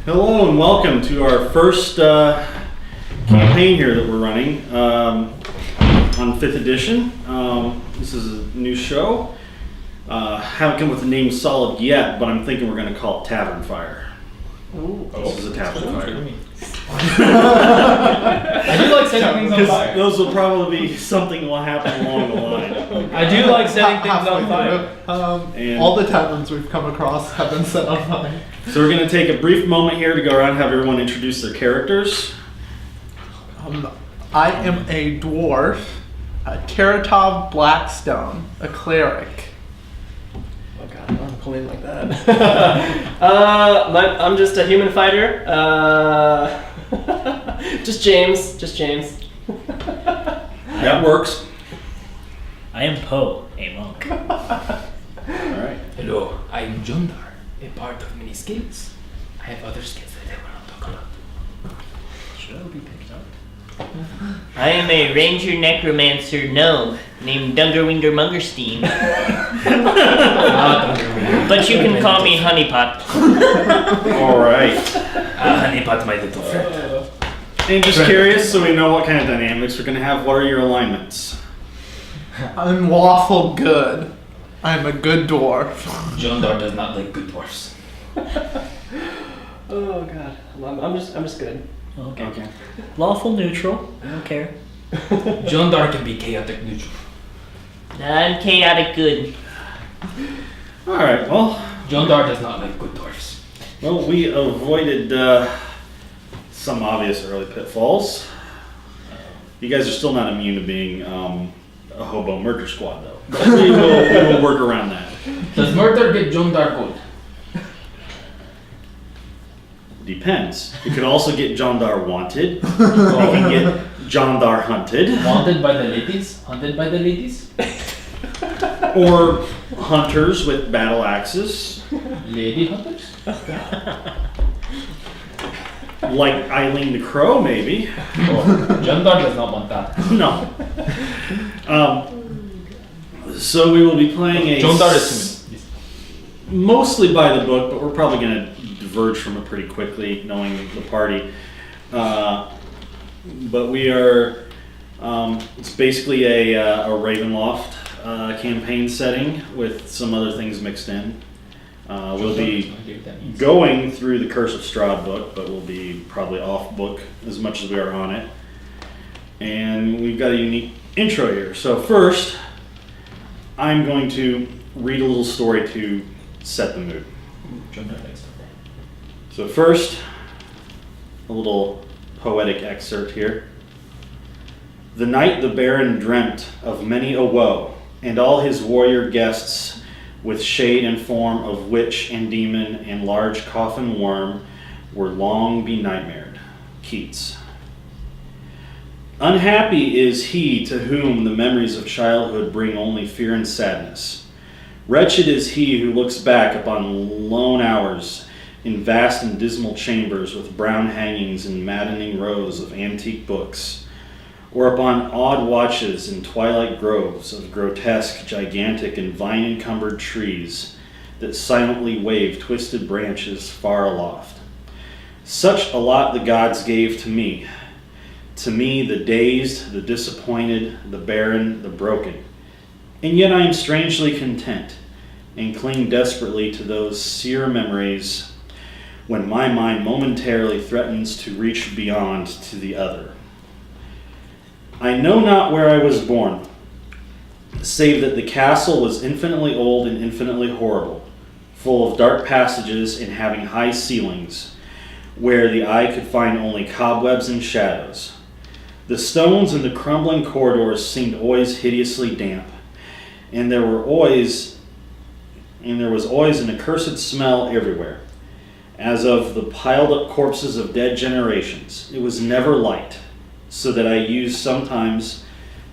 Hello and welcome to our first campaign here that we're running on 5th edition. This is a new show. Haven't come with a name solid yet, but I'm thinking we're going to call it Tavern Fire. Ooh. This is a Tavern Fire. I do like setting things on fire. Those will probably be something will happen along the line. I do like setting things on fire. All the taverns we've come across have been set on fire. So we're going to take a brief moment here to go around and have everyone introduce their characters. I am a dwarf, a Teratov Blackstone, a cleric. Oh god, I don't want to call him like that. I'm just a human fighter. Just James. That works. I am Poe, a monk. Alright. Hello, I'm Jondar, a part of many skills. I have other skills that I will not talk about. Should I be picked up? I am a ranger necromancer gnome named Dungerwinger Mungerstein. But you can call me Honeypot. Alright. Honeypot, my little friend. And just curious, so we know what kind of dynamics we're going to have, what are your alignments? I'm lawful good. I'm a good dwarf. Jondar does not like good dwarfs. Oh god, I'm just good. Okay. Lawful neutral. I don't care. Jondar can be chaotic neutral. I'm chaotic good. Alright, well, Jondar does not like good dwarfs. well, we avoided some obvious early pitfalls. You guys are still not immune to being a hobo murder squad, though. But we will work around that. Does murder get Jondar good? Depends. You could also get Jondar wanted. You can get Jondar hunted. Wanted by the ladies? Hunted by the ladies? Or hunters with battle axes. Lady hunters? Like Eileen the Crow, maybe. Oh, Jondar does not want that. No. So we will be playing a... Jondar is human. Mostly by the book, but we're probably going to diverge from it pretty quickly, knowing the party. But we are... it's basically a Ravenloft campaign setting with some other things mixed in. We'll be going through the Curse of Strahd book, but we'll be probably off book as much as we are on it. And we've got a unique intro here. So first, I'm going to read a little story to set the mood. So first, a little poetic excerpt here. The night the Baron dreamt of many a woe, and all his warrior guests, with shade and form of witch and demon and large coffin worm, were long be-nightmared. Keats. Unhappy is he to whom the memories of childhood bring only fear and sadness. Wretched is he who looks back upon lone hours in vast and dismal chambers with brown hangings and maddening rows of antique books, or upon odd watches in twilight groves of grotesque, gigantic, and vine-encumbered trees that silently wave twisted branches far aloft. Such a lot the gods gave to me the dazed, the disappointed, the barren, the broken. And yet I am strangely content, and cling desperately to those sear memories when my mind momentarily threatens to reach beyond to the other. I know not where I was born, save that the castle was infinitely old and infinitely horrible, full of dark passages and having high ceilings, where the eye could find only cobwebs and shadows. The stones in the crumbling corridors seemed always hideously damp, and there was always an accursed smell everywhere, as of the piled up corpses of dead generations. It was never light, so that I used sometimes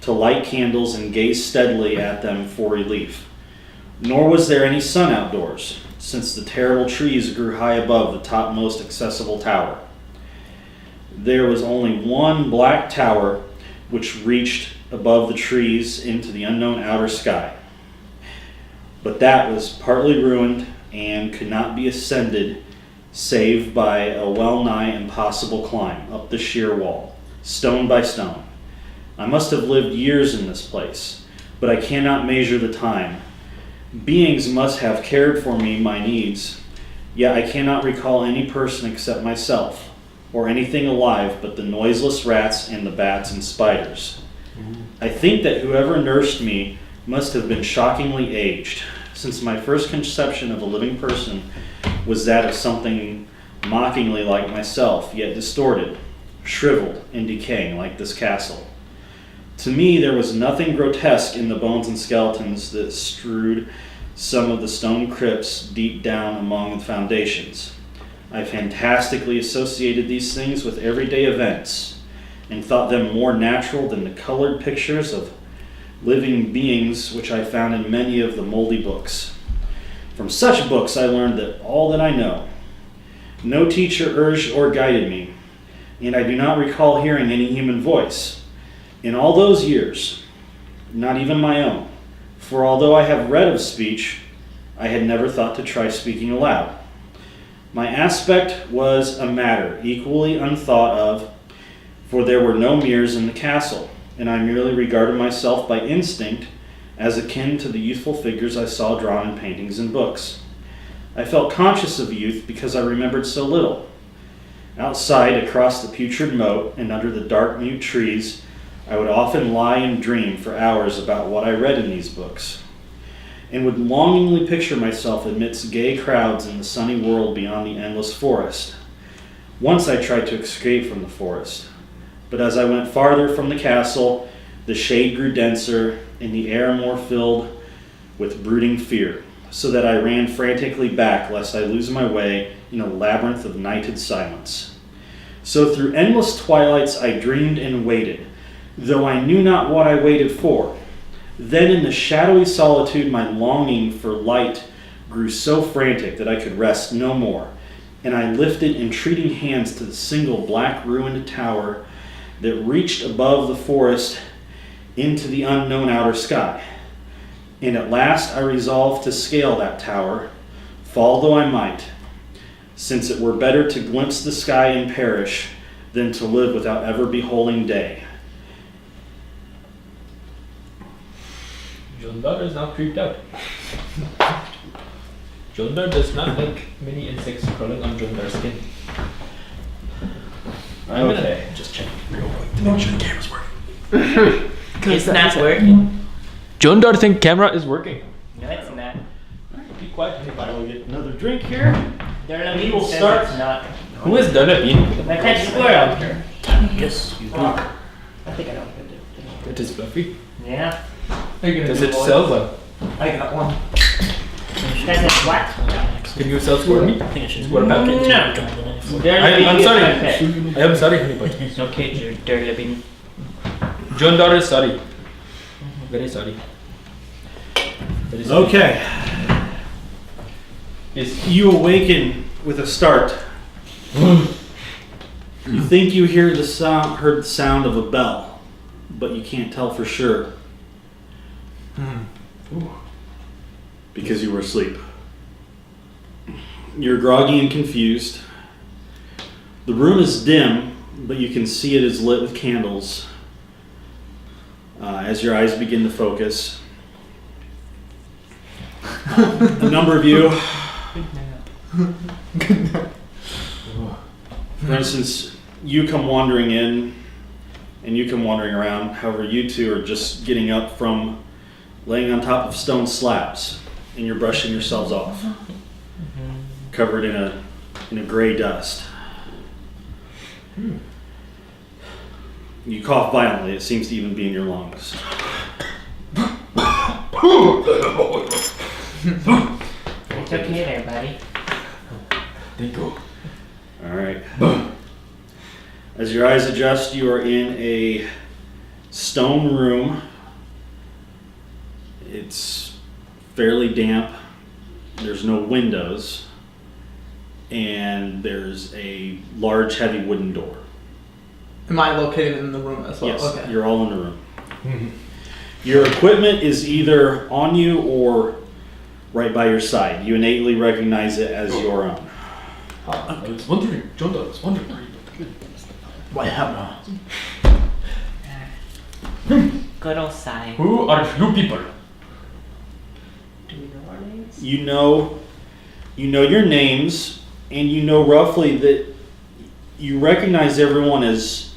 to light candles and gaze steadily at them for relief. Nor was there any sun outdoors, since the terrible trees grew high above the topmost accessible tower. There was only one black tower which reached above the trees into the unknown outer sky. But that was partly ruined and could not be ascended save by a well-nigh impossible climb up the sheer wall, stone by stone. I must have lived years in this place, but I cannot measure the time. Beings must have cared for me, my needs, yet I cannot recall any person except myself, or anything alive but the noiseless rats and the bats and spiders. I think that whoever nursed me must have been shockingly aged, since my first conception of a living person was that of something mockingly like myself, yet distorted, shriveled, and decaying like this castle. To me, there was nothing grotesque in the bones and skeletons that strewed some of the stone crypts deep down among the foundations. I fantastically associated these things with everyday events and thought them more natural than the colored pictures of living beings which I found in many of the moldy books. From such books I learned that all that I know. No teacher urged or guided me, and I do not recall hearing any human voice. In all those years, not even my own, for although I have read of speech, I had never thought to try speaking aloud. My aspect was a matter equally unthought of, for there were no mirrors in the castle, and I merely regarded myself by instinct as akin to the youthful figures I saw drawn in paintings and books. I felt conscious of youth because I remembered so little. Outside, across the putrid moat and under the dark mute trees, I would often lie and dream for hours about what I read in these books, and would longingly picture myself amidst gay crowds in the sunny world beyond the endless forest. Once I tried to escape from the forest, but as I went farther from the castle, the shade grew denser and the air more filled with brooding fear, so that I ran frantically back lest I lose my way in a labyrinth of nighted silence. So through endless twilights I dreamed and waited, though I knew not what I waited for. Then in the shadowy solitude my longing for light grew so frantic that I could rest no more, and I lifted entreating hands to the single black ruined tower that reached above the forest into the unknown outer sky. And at last I resolved to scale that tower, fall though I might, since it were better to glimpse the sky and perish than to live without ever beholding day. Jundar is now creeped out. Jundar does not like many insects crawling on Jundar's skin. I'm Okay. gonna just check real quick to make sure the camera's working. It's not working. Jundar think camera is working. No, it's not. Be quiet. I will get another drink here. Darlene will says start. it's not. Who is Darlene? My pet squirrel. Yes, you do. I think I know what to do. It is fluffy. Yeah. Does it sell well? I got one. Does it what? Can you sell for me? I think I should. What about it? No. I'm sorry. My pet. I am sorry, honey bunny. It's okay, you're Darlene. Jundar is sorry. Very sorry. Very sorry. Okay. Yes. You awaken with a start. You think you heard the sound of a bell, but you can't tell for sure because you were asleep. You're groggy and confused. The room is dim, but you can see it is lit with candles. As your eyes begin to focus, a number of you, for instance, you come wandering in and you come wandering around. However, you two are just getting up from laying on top of stone slabs and you're brushing yourselves off, covered in a gray dust. You cough violently. It seems to even be in your lungs. It's okay there, buddy. Thank you. All right. As your eyes adjust, you are in a stone room. It's fairly damp. There's no windows. And there's a large, heavy wooden door. Am I located in the room as well? Yes, Okay. you're all in the room. Your equipment is either on you or right by your side. You innately recognize it as your own. I was wondering, Jondar was wondering. Why have Good old sigh. Who are you people? Do we know our names? You know your names, and you know roughly that you recognize everyone as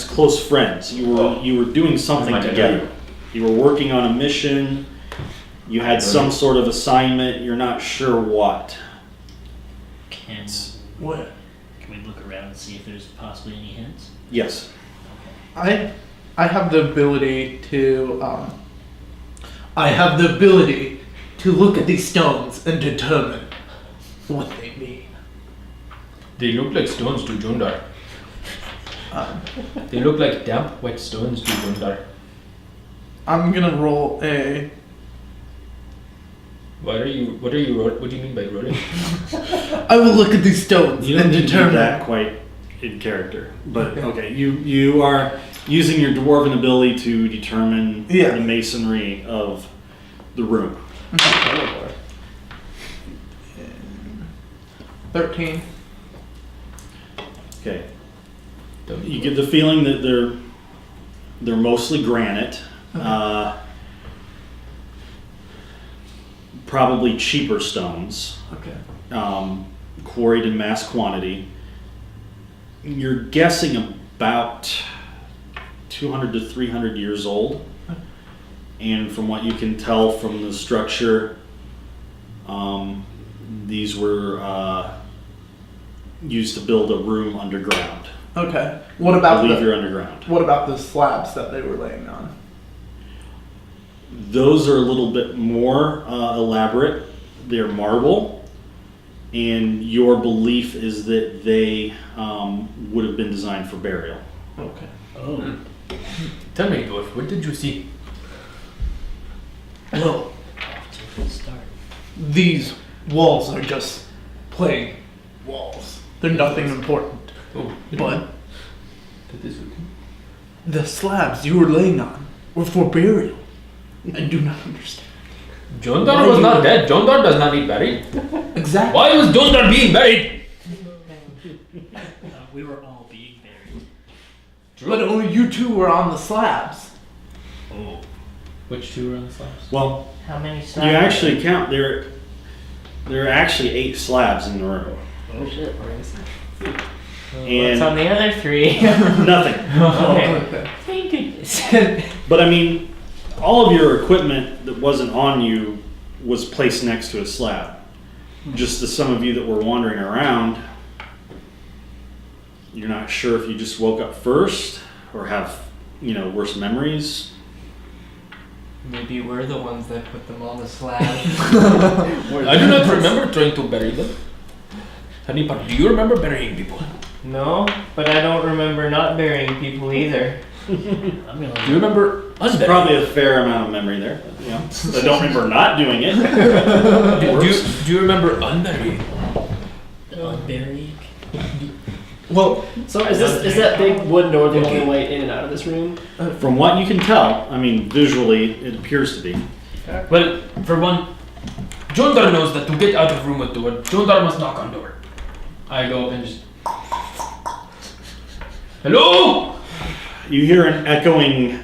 close friends. You were doing something Like together. You were working on a mission. You had some sort of assignment. You're not sure what. Can what? we look around and see if there's possibly any hints? Yes. I have the ability to look at these stones and determine what they mean. They look like stones to Jondar. They look like damp, wet stones to Jondar. I'm gonna roll a. What do you mean by rolling? I will look at these stones You don't and need to do determine. that quite in character, but okay. You are using your dwarven ability to determine Yeah. the masonry of the room. 13. Okay. You get the feeling that they're mostly granite. Probably cheaper stones, Okay. quarried in mass quantity. You're guessing about 200 to 300 years old. And from what you can tell from the structure, these were used to build a room underground. Okay. What I about believe the you're underground. What about the slabs that they were laying on? Those are a little bit more elaborate. They're marble, and your belief is that they would have been designed for burial. Okay. Oh. Tell me, dwarf, what did you see? Well, Off to a good start. these walls are just plain walls. They're nothing important. Oh, But that is okay. the slabs you were laying on were for burial. I do not understand. Jondar was not dead. Jondar does not need buried. Exactly. Why was Jondar being buried? We were all being buried. But only you two were on the slabs. Oh. Which two were on the slabs? Well, How many you slabs? actually count. There are actually 8 slabs in the room. Oh shit. And What's on the other 3? nothing. Okay. Thank goodness. But I mean, all of your equipment that wasn't on you was placed next to a slab. Just to some of you that were wandering around, you're not sure if you just woke up first or have, worse memories. Maybe we're the ones that put them on the slab. I do not remember trying to bury them. Hanipa, do you remember burying people? No, but I don't remember not burying people either. I'm Do you gonna remember There's unburying? probably a fair amount of memory there. I don't remember not doing it. Do you remember unburying? unburying. Well, So is that big wood door the only way in and out of this room? From what you can tell, I mean, visually, it appears to be. Well, for one, Jondar knows that to get out of room with door, Jondar must knock on door. I go up and just... Hello? You hear an echoing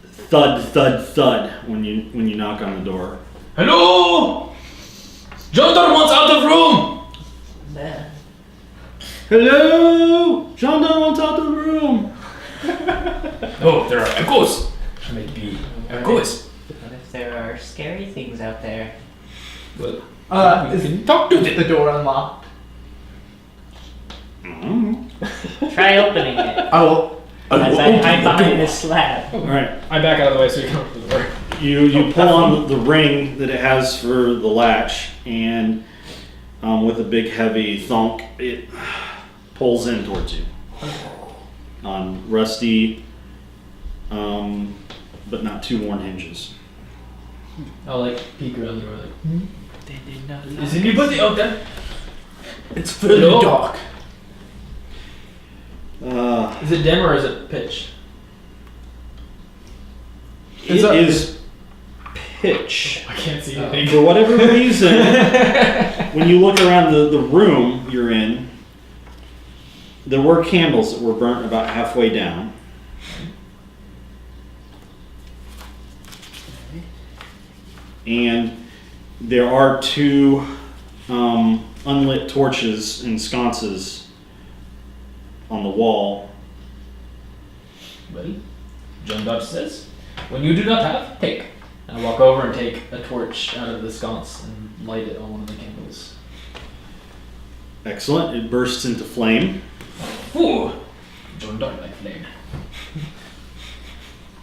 thud, thud, thud when you knock on the door. Hello? Jondar wants out of room! Man. Hello? Gendarme wants out of the room. Oh, there are echoes. Maybe echoes. What if there are scary things out there? Well, you is can talk to the them. door unlocked? Try opening it. I will. As I hide open the behind door. this slab. All right. I back out of the way so you can open the door. You pull on the ring that it has for the latch, and with a big heavy thunk, it pulls in towards you. On rusty, but not too worn hinges. I'll peek around the door They did not. Is anybody out there? It's fairly Hello? dark. Is it dim or is it pitch? It is pitch. I can't see anything. For whatever reason, when you look around the room you're in, there were candles that were burnt about halfway down. And there are two unlit torches and sconces on the wall. Well, John Dodge says, when you do not have, take. And I walk over and take a torch out of the sconce and light it on one of the candles. Excellent. It bursts into flame. Ooh, John Dodge like flame.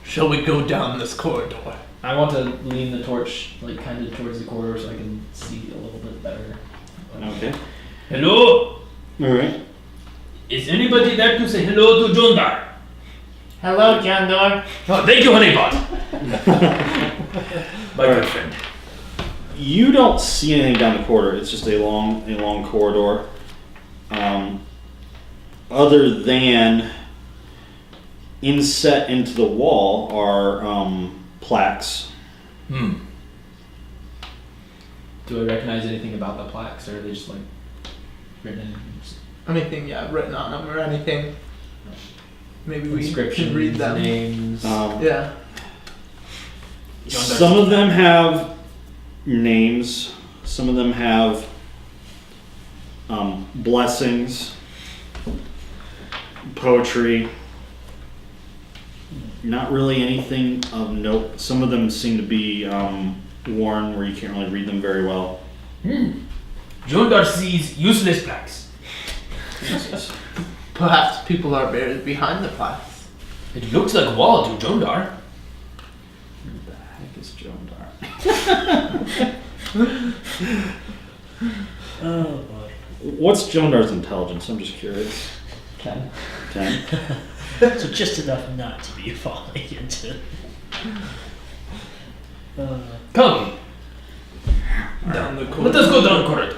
Shall we go down this corridor? I want to lean the torch like kind of towards the corridor so I can see a little bit better. Okay. Hello? Alright. Is anybody there to say hello to John Dar? Hello, John Doerr. Oh, thank you, honeypot. My good friend. You don't see anything down the corridor. It's just a long corridor. Other than inset into the wall are plaques. Do I recognize anything about the plaques, or are they just like written in Anything, written on them or anything. Maybe we inscriptions, should read them. names? Yeah. Some of them have names. Some of them have blessings, poetry. Not really anything of note. Some of them seem to be worn where you can't really read them very well. John Dar sees useless plaques. Perhaps people are buried behind the plaques. It looks like a wall to John Dar. Who the heck is Joan Dar? Oh boy. What's Joan Dar's intelligence? I'm just curious. 10. 10. So just enough not to be falling into. Come, Down the corridor. let us go down the corridor.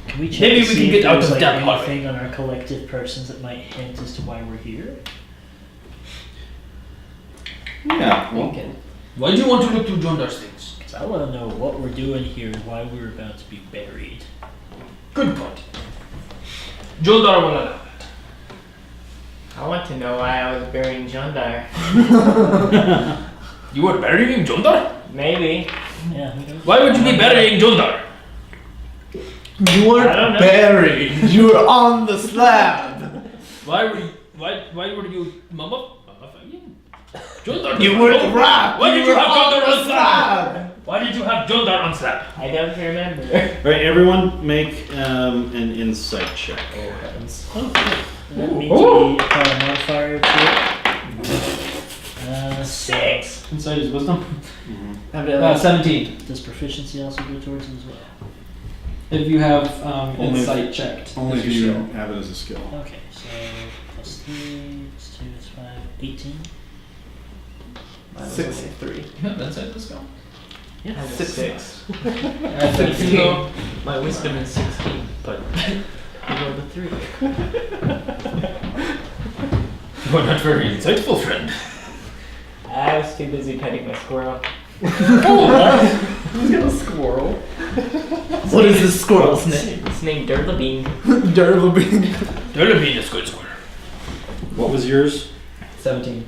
Can we check Maybe to we see can if get out there's, of that hallway. anything on our collective persons that might hint as to why we're here? Yeah. Well, Why do you want to look through John Dar's things? Because I want to know what we're doing here and why we're about to be buried. Good point. John Dar will allow it. I want to know why I was burying John Doerr. You were burying John Dar? Maybe. Yeah. We don't. Why would you be burying John Dar? You I don't weren't know. buried. You were on the slab. Why were you Mama? John Dar? You weren't wrapped. Why did you have John Dar on slab? slab. Why did you have John Dar on slab? I don't remember. Alright, everyone make an insight check. Oh heavens. That means we apply a modifier to it. 6. Inside his wisdom? 17. $17. Does proficiency also go towards it as well? If you have Only if- insight checked. Only as if your you skill. have it as a skill. Okay, so plus 3, it's 2, it's 5, 18. 63. You have insight as a skill? I have a 6. Add 15 though. My wisdom is 16, but I rolled a 3. You are not very insightful, friend. I was too busy petting my squirrel. Who's got a squirrel? What is this squirrel's name? It's named Durlabean. Durlabine. Durlabine is good square. What was yours? 17.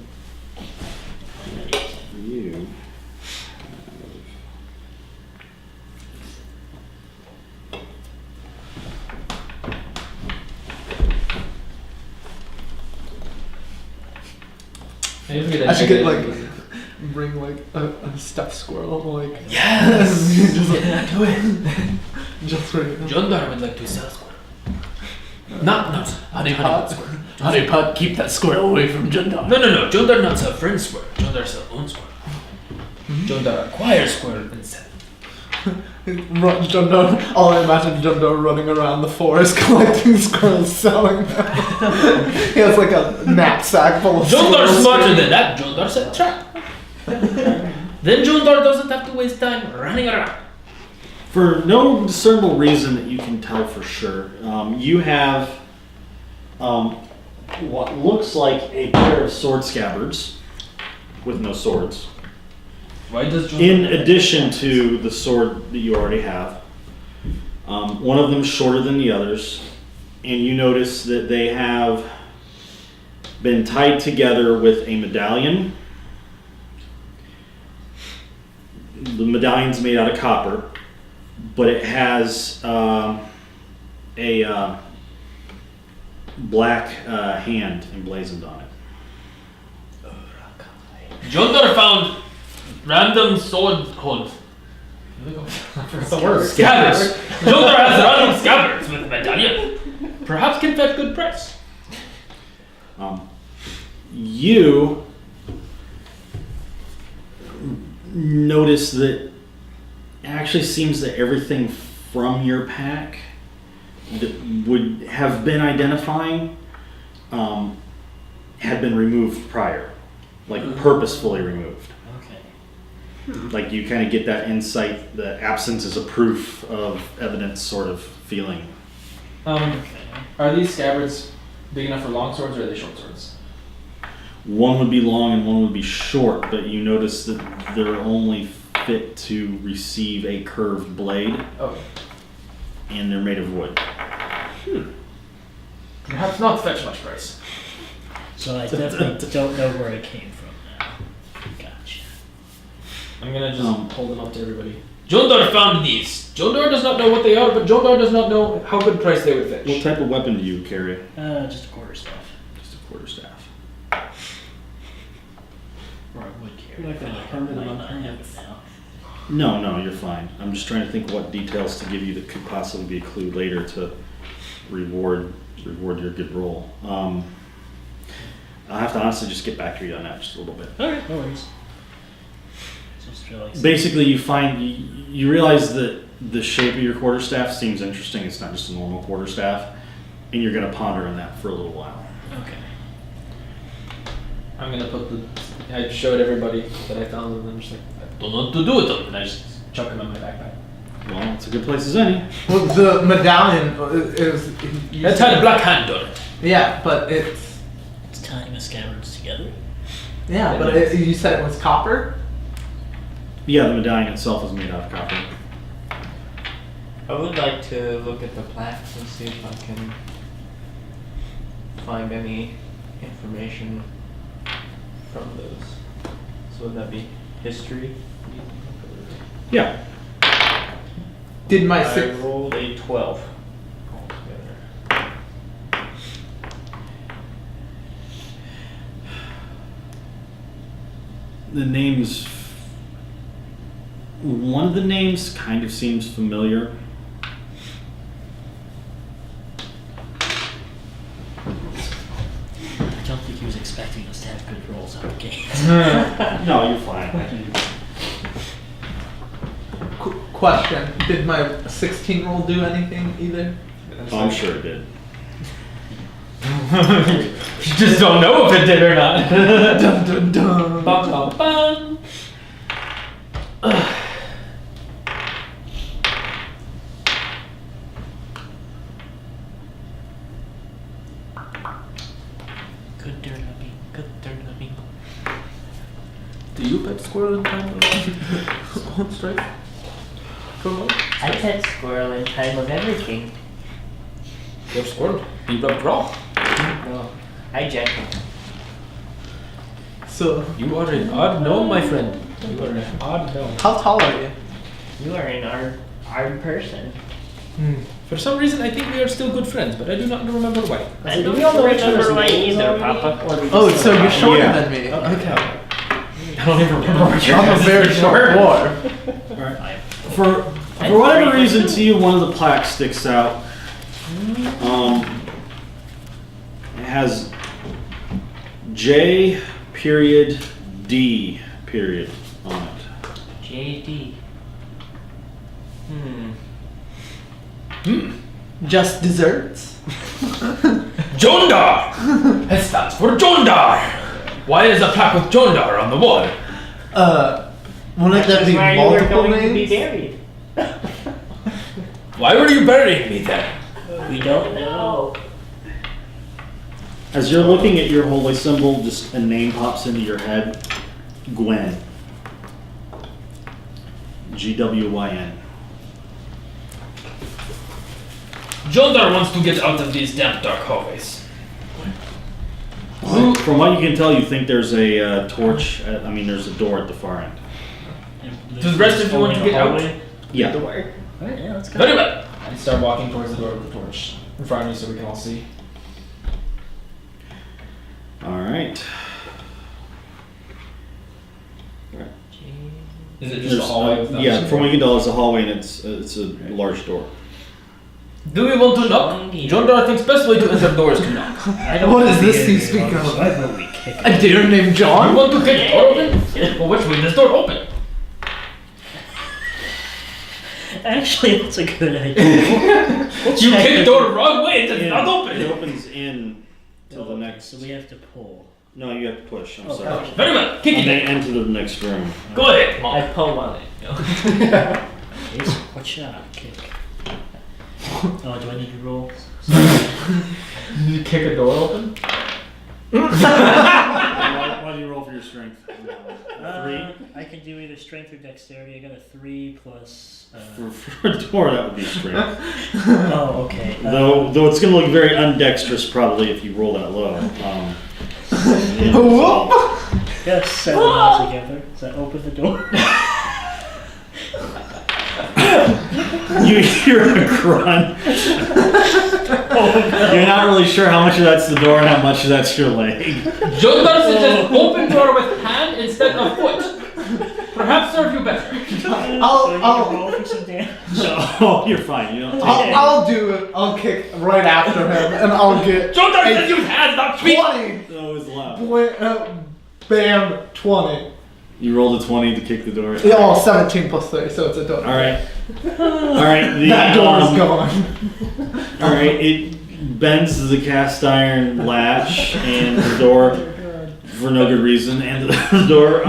You. I should get bring a stuffed squirrel. Like Yes! just do it. Just right now. John Dar would like to sell square. Not Honeypot. square. Honeypot, keep that squirrel away from Jundar. No. John Dar not sell friend square. John Dar sell own square. John Dar acquire square and sell. Jundar. All I imagine Jundar running around the forest collecting squirrels, selling them. He has like a knapsack full of John Dar squirrels. smarter than that. John Dar said trap. Then John Dar doesn't have to waste time running around. For no discernible reason that you can tell for sure, you have what looks like a pair of sword scabbards with no swords. Why does John In Dart have addition swords? to the sword that you already have, one of them is shorter than the others, and you notice that they have been tied together with a medallion. The medallion's made out of copper, but it has a black hand emblazoned on it. John Dart found random sword holes. What's the word? Scabbards. John Dart has random scabbards with a medallion. Perhaps can fetch good price. You notice that it actually seems that everything from your pack that would have been identifying had been removed prior, like purposefully removed. Okay. Like you kind of get that insight that absence is a proof of evidence sort of feeling. Are these scabbards big enough for long swords or are they short swords? One would be long and one would be short, but you notice that they're only fit to receive a curved blade, Oh. and they're made of wood. Perhaps not fetch much price. So I definitely don't know where it came from now. Gotcha. I'm gonna just hold them up to everybody. John Dart found these. John Dart does not know what they are, but John Dart does not know how good price they would fetch. What type of weapon do you carry? Just a quarterstaff. Just a quarterstaff. Or I would carry. You're not gonna I harm them might on not have it purpose. now. No, you're fine. I'm just trying to think what details to give you that could possibly be a clue later to reward your good roll. I'll have to honestly just get back to you on that just a little bit. Alright, no worries. Just realized. Basically, you realize that the shape of your quarterstaff seems interesting. It's not just a normal quarterstaff, and you're going to ponder on that for a little while. Okay. I'm gonna put I showed everybody that I found them and I'm just like, I don't know what to do with them. And I just chuck them in my backpack. Well, it's a good place as any. Well, the medallion is. It had a black hand on it. Yeah, but it's. It's tying the scabbards together. Yeah, but you said it was copper? Yeah, the medallion itself is made out of copper. I would like to look at the plaques and see if I can find any information from those. So would that be history? Yeah. Did my I six. rolled a 12 altogether. The names. One of the names kind of seems familiar. I don't think he was expecting us to have good rolls out of the gate. No, you're fine. Question. Did my 16 roll do anything either? Oh, I'm sure it did. You just don't know if it did or not. Dun dun dun. Bum, bum, bum. Good derby. Good derby. Do you pet squirrel in time on strike? I pet squirrel in time of everything. You're squirrel. You rubbed raw. No, I jack. So, You are an odd gnome, my friend. You are an odd gnome. how tall are you? You are an odd person. For some reason, I think we are still good friends, but I do not remember why. I don't we all know each remember other's why names either, already? Papa. Or we Oh, just so know you're about shorter Yeah. than me. Okay. I don't even remember what you're I'm a very short dwarf. For whatever reason to you, one of the plaques sticks out. It has J period D period on it. JD. Just desserts? Jondar! It stands for Jondar! Why is a plaque with Jondar on the wall? Wouldn't that be Where you were multiple going to be names? buried. Why were you burying me then? We don't know. As you're looking at your holy symbol, just a name pops into your head. Gwen. GWYN. Jondar wants to get out of these damp dark hallways. From what you can tell, you think there's a torch. There's a door at the far end. Do the rest of you want to get out? Yeah. Alright, yeah, let's go. Very well. I start walking towards the door with the torch in front of me so we can all see. All right. Is it just a hallway with yeah, from what you can tell, it's a hallway and it's a large door. Do we want to knock? Jondar thinks best way to enter doors to knock. I don't What is wanna this be he's in here, speaking so of? I vote we kick A it. deer named You John? want to kick the door open? Well, which way does the door open? Actually, that's a good idea. We'll You check kick the it. door the wrong way, it's Yeah, not It open. opens in to the next. So we have to pull. No, you have to push. I'm Oh, sorry. gosh. Very well, kick And it. then enter the next room. Go ahead, I Mom. pull on it. Okay, so watch out, kick. Oh, do I need to roll? You kick a door open? Why do you roll for your strength? 3? I can do either strength or dexterity. I got a 3 plus. For a door, that would be strength. Oh, okay. Though it's going to look very undexterous probably if you roll that low. Whoop! Got 7 altogether. Does that open the door? You hear a grunt. You're not really sure how much of that's the door and how much of that's your leg. Jondar suggests open door with hand instead of foot. Perhaps serve you better. So you roll for some damage. No, you're fine. You don't take I'll do it. I'll kick right after him, and I'll get Jondar says use hands, not feet. 20. So is left. Bam, 20. You rolled a 20 to kick the door. Yeah, oh, 17 plus 3, so it's a door. All right. All right. That door's gone. All right. It bends to the cast iron latch, and the door, for no good reason, and the door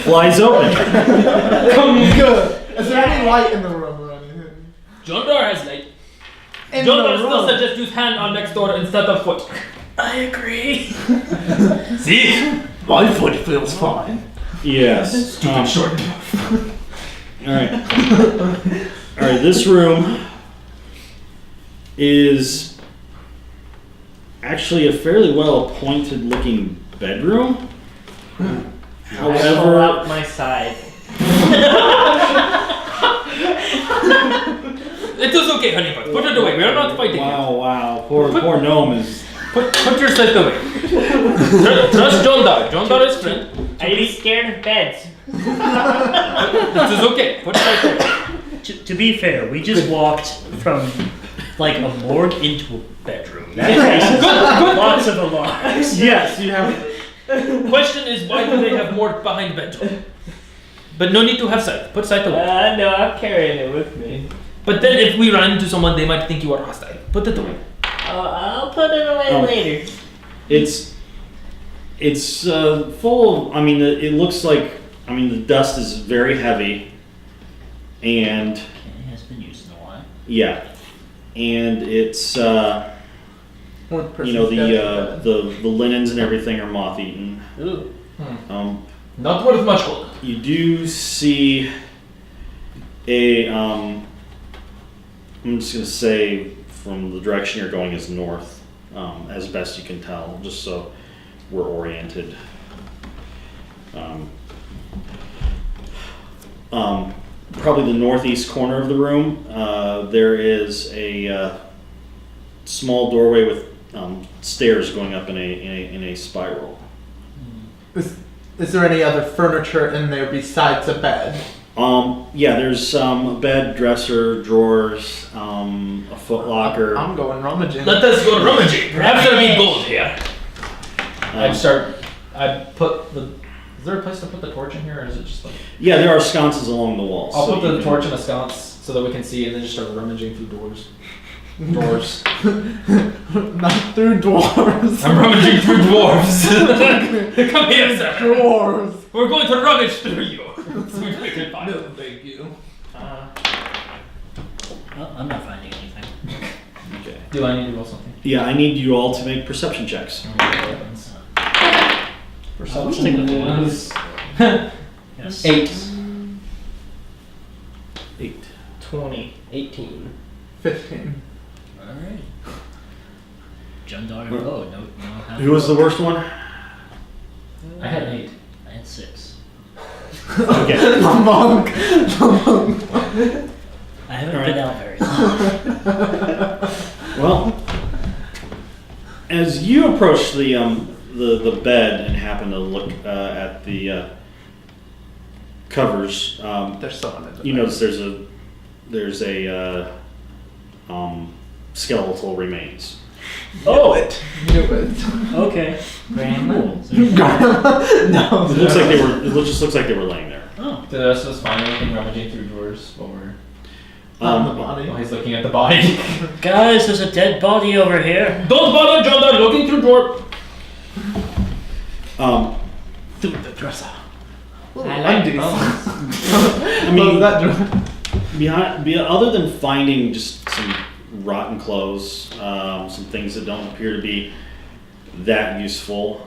flies open. Good. Is there any light in the room or anything? Jondar has light. In Jondar the still room. suggests use hand on next door instead of foot. I agree. See? My foot feels fine. Yes. Stupid short. All right. All right. This room is actually a fairly well appointed looking bedroom. I pull However, out my side. It is okay, honey bun. Put it away. We are not fighting. wow. Poor gnome is. Put your side away. Trust Jondar. Jondar is friend. Are you scared of beds? This is okay. Put it right away. To be fair, we just walked from like a morgue into a bedroom. That place Good. lots of alarms. Yes, you have. Question is why do they have more behind bedroom? But no need to have sight. Put sight away. No, I'm carrying it with me. But then if we run into someone, they might think you are hostile. Put it away. I'll put it away later. It's full of. It looks like. The dust is very heavy, and It has been used in a while. yeah, and it's One person the linens and everything are moth eaten. Ooh. Not worth much gold. You do see a I'm just gonna say from the direction you're going is north, as best you can tell, just so we're oriented. Probably the northeast corner of the room, there is a small doorway with stairs going up in a spiral. Is there any other furniture in there besides a bed? Yeah, there's a bed, dresser, drawers, a foot locker. I'm going rummaging. Let us go rummaging. Perhaps there'll be gold here. Is there a place to put the torch in here, or is it just like... Yeah, there are sconces along the walls. I'll so put you the can- torch in a sconce so that we can see and then just start rummaging through doors. Drawers. Not through dwarves. I'm rummaging through dwarves. Come here, sir. Dwarves. We're going to rummage through you. So we can find No, thank you. Oh, I'm not finding anything. Okay. Do I need to roll something? Yeah, I need you all to make perception checks. I'll stick with the one. is Yes. 8. 20. 18. 15. Alright. Jundar, oh, no. Who was the worst one? I had an 8. I had 6. Okay. The monk. I haven't All been right. out very long. Well, as you approach the bed and happen to look at the covers, There's someone in the you back. notice there's a skeletal remains. Oh! Knew it. Okay. Grandma. No. It looks like they were. It just looks like they were laying there. Oh. Did the rest of us find anything rummaging through drawers while On the body. he's looking at the body? Guys, there's a dead body over here. Don't bother, John. I'm looking through drawer. Through the dresser. I like Undies. I mean, that dresser. other than finding just some rotten clothes, some things that don't appear to be that useful.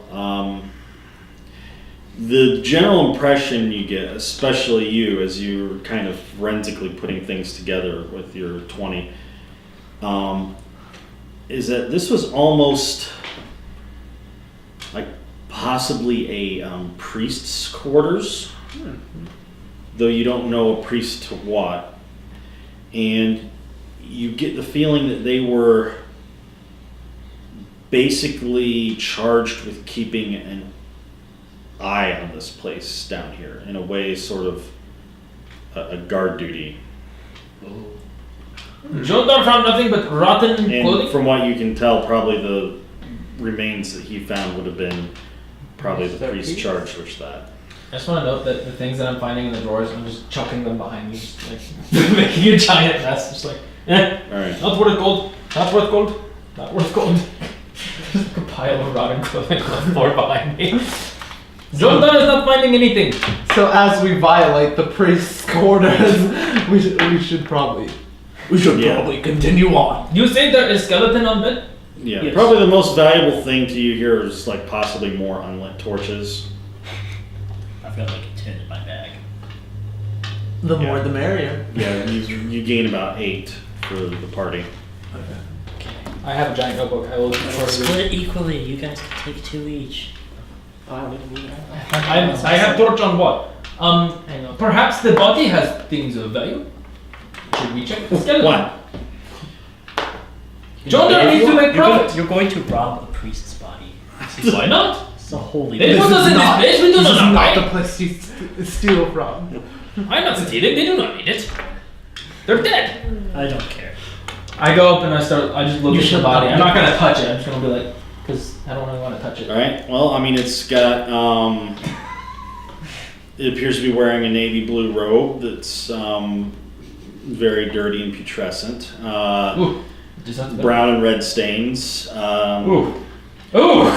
The general impression you get, especially you, as you're kind of forensically putting things together with your 20, is that this was almost like possibly a priest's quarters, though you don't know a priest to what. And you get the feeling that they were basically charged with keeping an eye on this place down here, in a way, sort of a guard duty. Jodar found nothing but rotten And clothing. from what you can tell, probably the remains that he found would have been probably the priest charged with that. I just want to note that the things that I'm finding in the drawers, I'm just chucking them behind me, just like making a giant mess. Just like, All right. not worth gold, not worth gold, not worth gold. Just like a pile of rotten clothing on the floor behind me. Jodar is not finding anything. So as we violate the priest's quarters, we should probably continue on. You say there is skeleton on bed? Yeah, Yes. probably the most valuable thing to you here is like possibly more unlit torches. I've got like a 10 in my bag. The more Yeah. the merrier. Yeah, you gain about 8 for the party. I have a giant notebook. I will Split equally. You guys can take 2 each. I don't even need I have torch on what? Perhaps the body has things of value. Should we check the skeleton? One. Jodar needs to make profit. You're going to rob a priest's body. Why not? It's a holy. They put us in this place. We do This is not not the know. place you steal from. I'm not stealing. They do not need it. They're dead. I don't care. I go up and I just look You at the should body. not. I'm not gonna touch it. I'm just gonna be like, because I don't really want to touch it. All right. Well, I mean, it's got. It appears to be wearing a navy blue robe that's very dirty and putrescent. Ooh. Just have to Brown and red stains. Ooh. Ooh.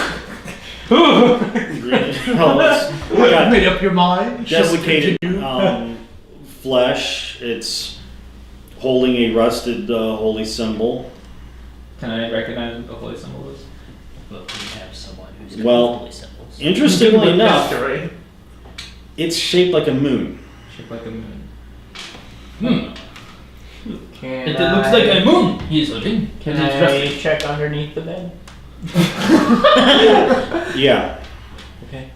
Ooh. Got Made up your mind? Shall we desiccated continue? flesh. It's holding a rusted holy symbol. Can I recognize what the holy symbol is? But we have someone who's Well, got holy symbols. Interestingly enough, History. it's shaped like a moon. Shaped like a moon. Hmm. Can It looks like a moon. He's looking. Can He's I resting. check underneath the bed? Yeah. Okay.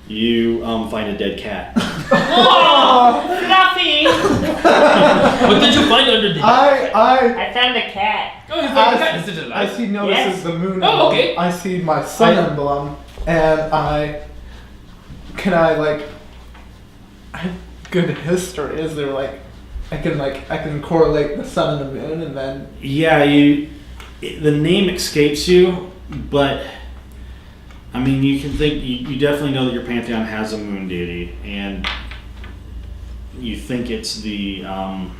You find a dead cat. Oh, Fluffy! What did you find under the? I found a cat. Oh, you found the cat. Is it I alive? see notices Yes. the moon Oh, emblem. okay. I see my sun emblem, and I have good history. Is there like I can correlate the sun and the moon, and then Yeah, the name escapes you, but I mean, you can think you definitely know that your pantheon has a moon deity, and you think it's the an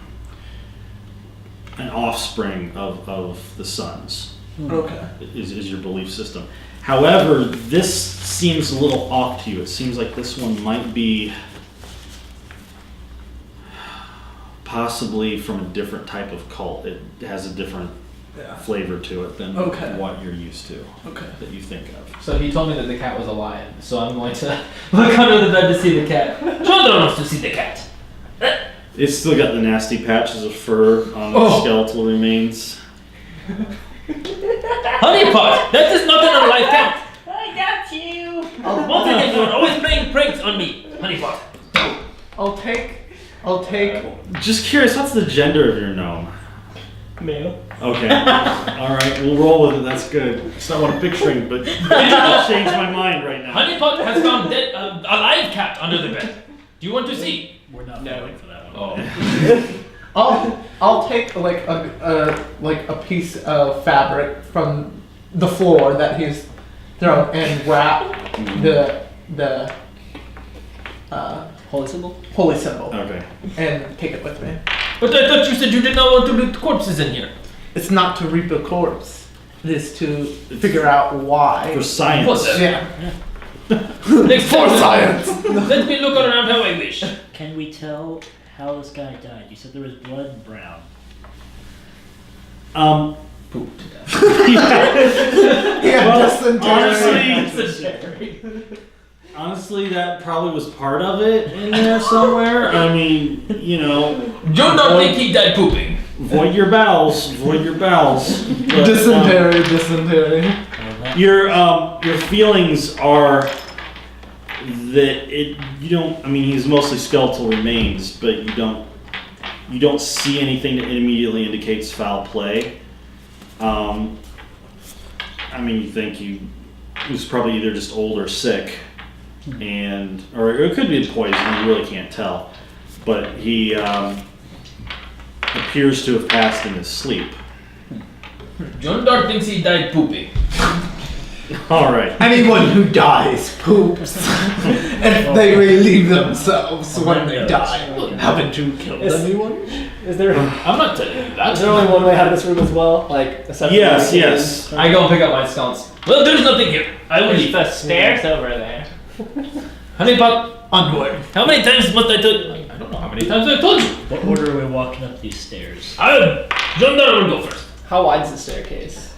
offspring of the suns. okay. Is your belief system. However, this seems a little off to you. It seems like this one might be possibly from a different type of cult. It has a different Yeah. flavor to it than Okay. what you're used to, Okay. that you think of. So he told me that the cat was alive. So I'm going to look under the bed to see the cat. Jodar wants to see the cat. It's still got the nasty patches of fur on the skeletal remains. Honeypot, that is not an alive cat. I got you. Once again, you are always playing pranks on me, Honeypot. I'll take. Just curious, what's the gender of your gnome? Male. Okay. Alright, we'll roll with it, that's good. It's not what I'm picturing, but I'll change my mind right now. Honeypot has found dead, a live cat under the bed. Do you want to see? We're not going for that one. Oh. I'll take like a piece of fabric from the floor that he's thrown and wrap the Holy symbol? holy symbol Okay. and take it with me. But I thought you said you did not want to loot corpses in here. It's not to reap a corpse. It is to figure out why. For science. What's that? Yeah. Next For time, science. Let me look around how I wish. Can we tell how this guy died? You said there was blood and brown. Poop to death. Yeah, Honestly, that probably was part of it in there somewhere. I mean, you know. Do not think he died pooping. Void your bowels. Void your bowels. But, dysentery. your feelings are that you don't. I mean, he's mostly skeletal remains, but you don't see anything that immediately indicates foul play. I mean, you think he was probably either just old or sick, or it could be poison. You really can't tell, but he appears to have passed in his sleep. John Dark thinks he died pooping. All right. Anyone who dies poops, and they relieve themselves when they die. Haven't you killed anyone? Is there? I'm not telling you that. Is there only one way out of this room as well? Like a separate Yes, way? yes. I go and pick up my sconce. Well, there's nothing here. I will There's leave. the stairs over there. Honeypot, Onward. how many times must I tell you? I don't know how many times I've told you. What order are we walking up these stairs? John Dark will go first. How wide's the staircase?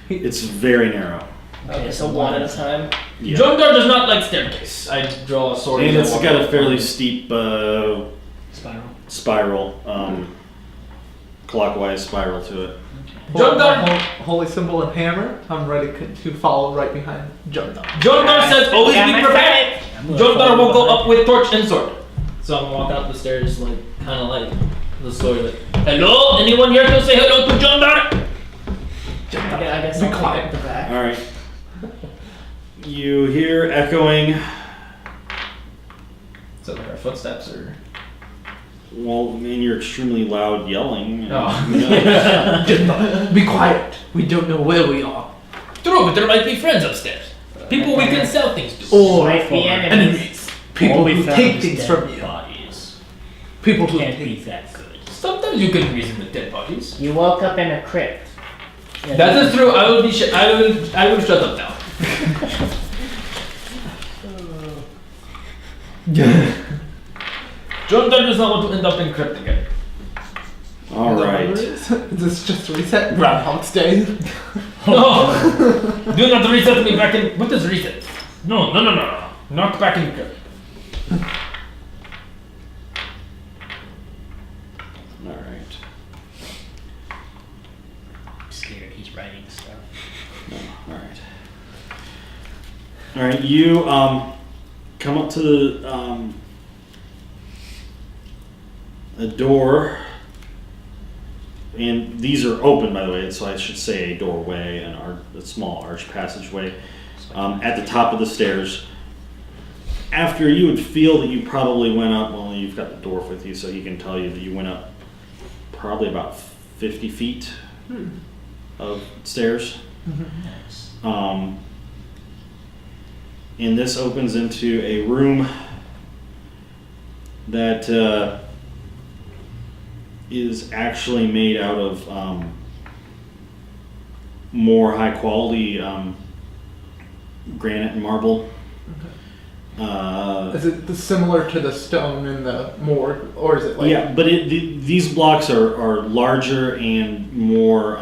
It's very narrow. Okay, so one at a time. Yeah. John Dark does not like staircase. I draw a sword. And I it's walk got a up. fairly steep Spiral. clockwise spiral to it. John Dark. Holy symbol and hammer. I'm ready to follow right behind John Dark. John Dark says always Got be my prepared. stomach. I'm gonna John Dark follow will go behind. up with torch and sword. So I'm gonna walk out the stairs like kind of like the sword. Like, hello, anyone here to say hello to John Dark? John I guess Be I'll quiet. take the back. All right. You hear echoing. Is that like our footsteps or? Well, I mean, you're extremely loud yelling. Oh. You know. John Dark, be quiet. We don't know where we are. True, but there might be friends upstairs. People we can sell things to. Or Might be enemies. enemies. People All we who found take is things dead from you. Bodies. People who Can't be take. that good. Sometimes you can reason with dead bodies. You woke up in a crypt. That is true. I will be. I will shut up now. John Dark does not want to end up in crypt again. All right. Is this just reset? Groundhog's Day. No! Do not reset me back in. What is reset? No. Not back in crypt. All right. I'm scared he's writing stuff. No, all right. All right. You come up to the door. And these are open, by the way, so I should say a doorway, a small arch passageway at the top of the stairs. After you would feel that you probably went up, well, you've got the dwarf with you, so he can tell you that you went up probably about 50 feet of stairs. Nice. And this opens into a room that is actually made out of more high quality granite and marble. Is it similar to the stone in the morgue, or is it like? Yeah, but these blocks are larger and more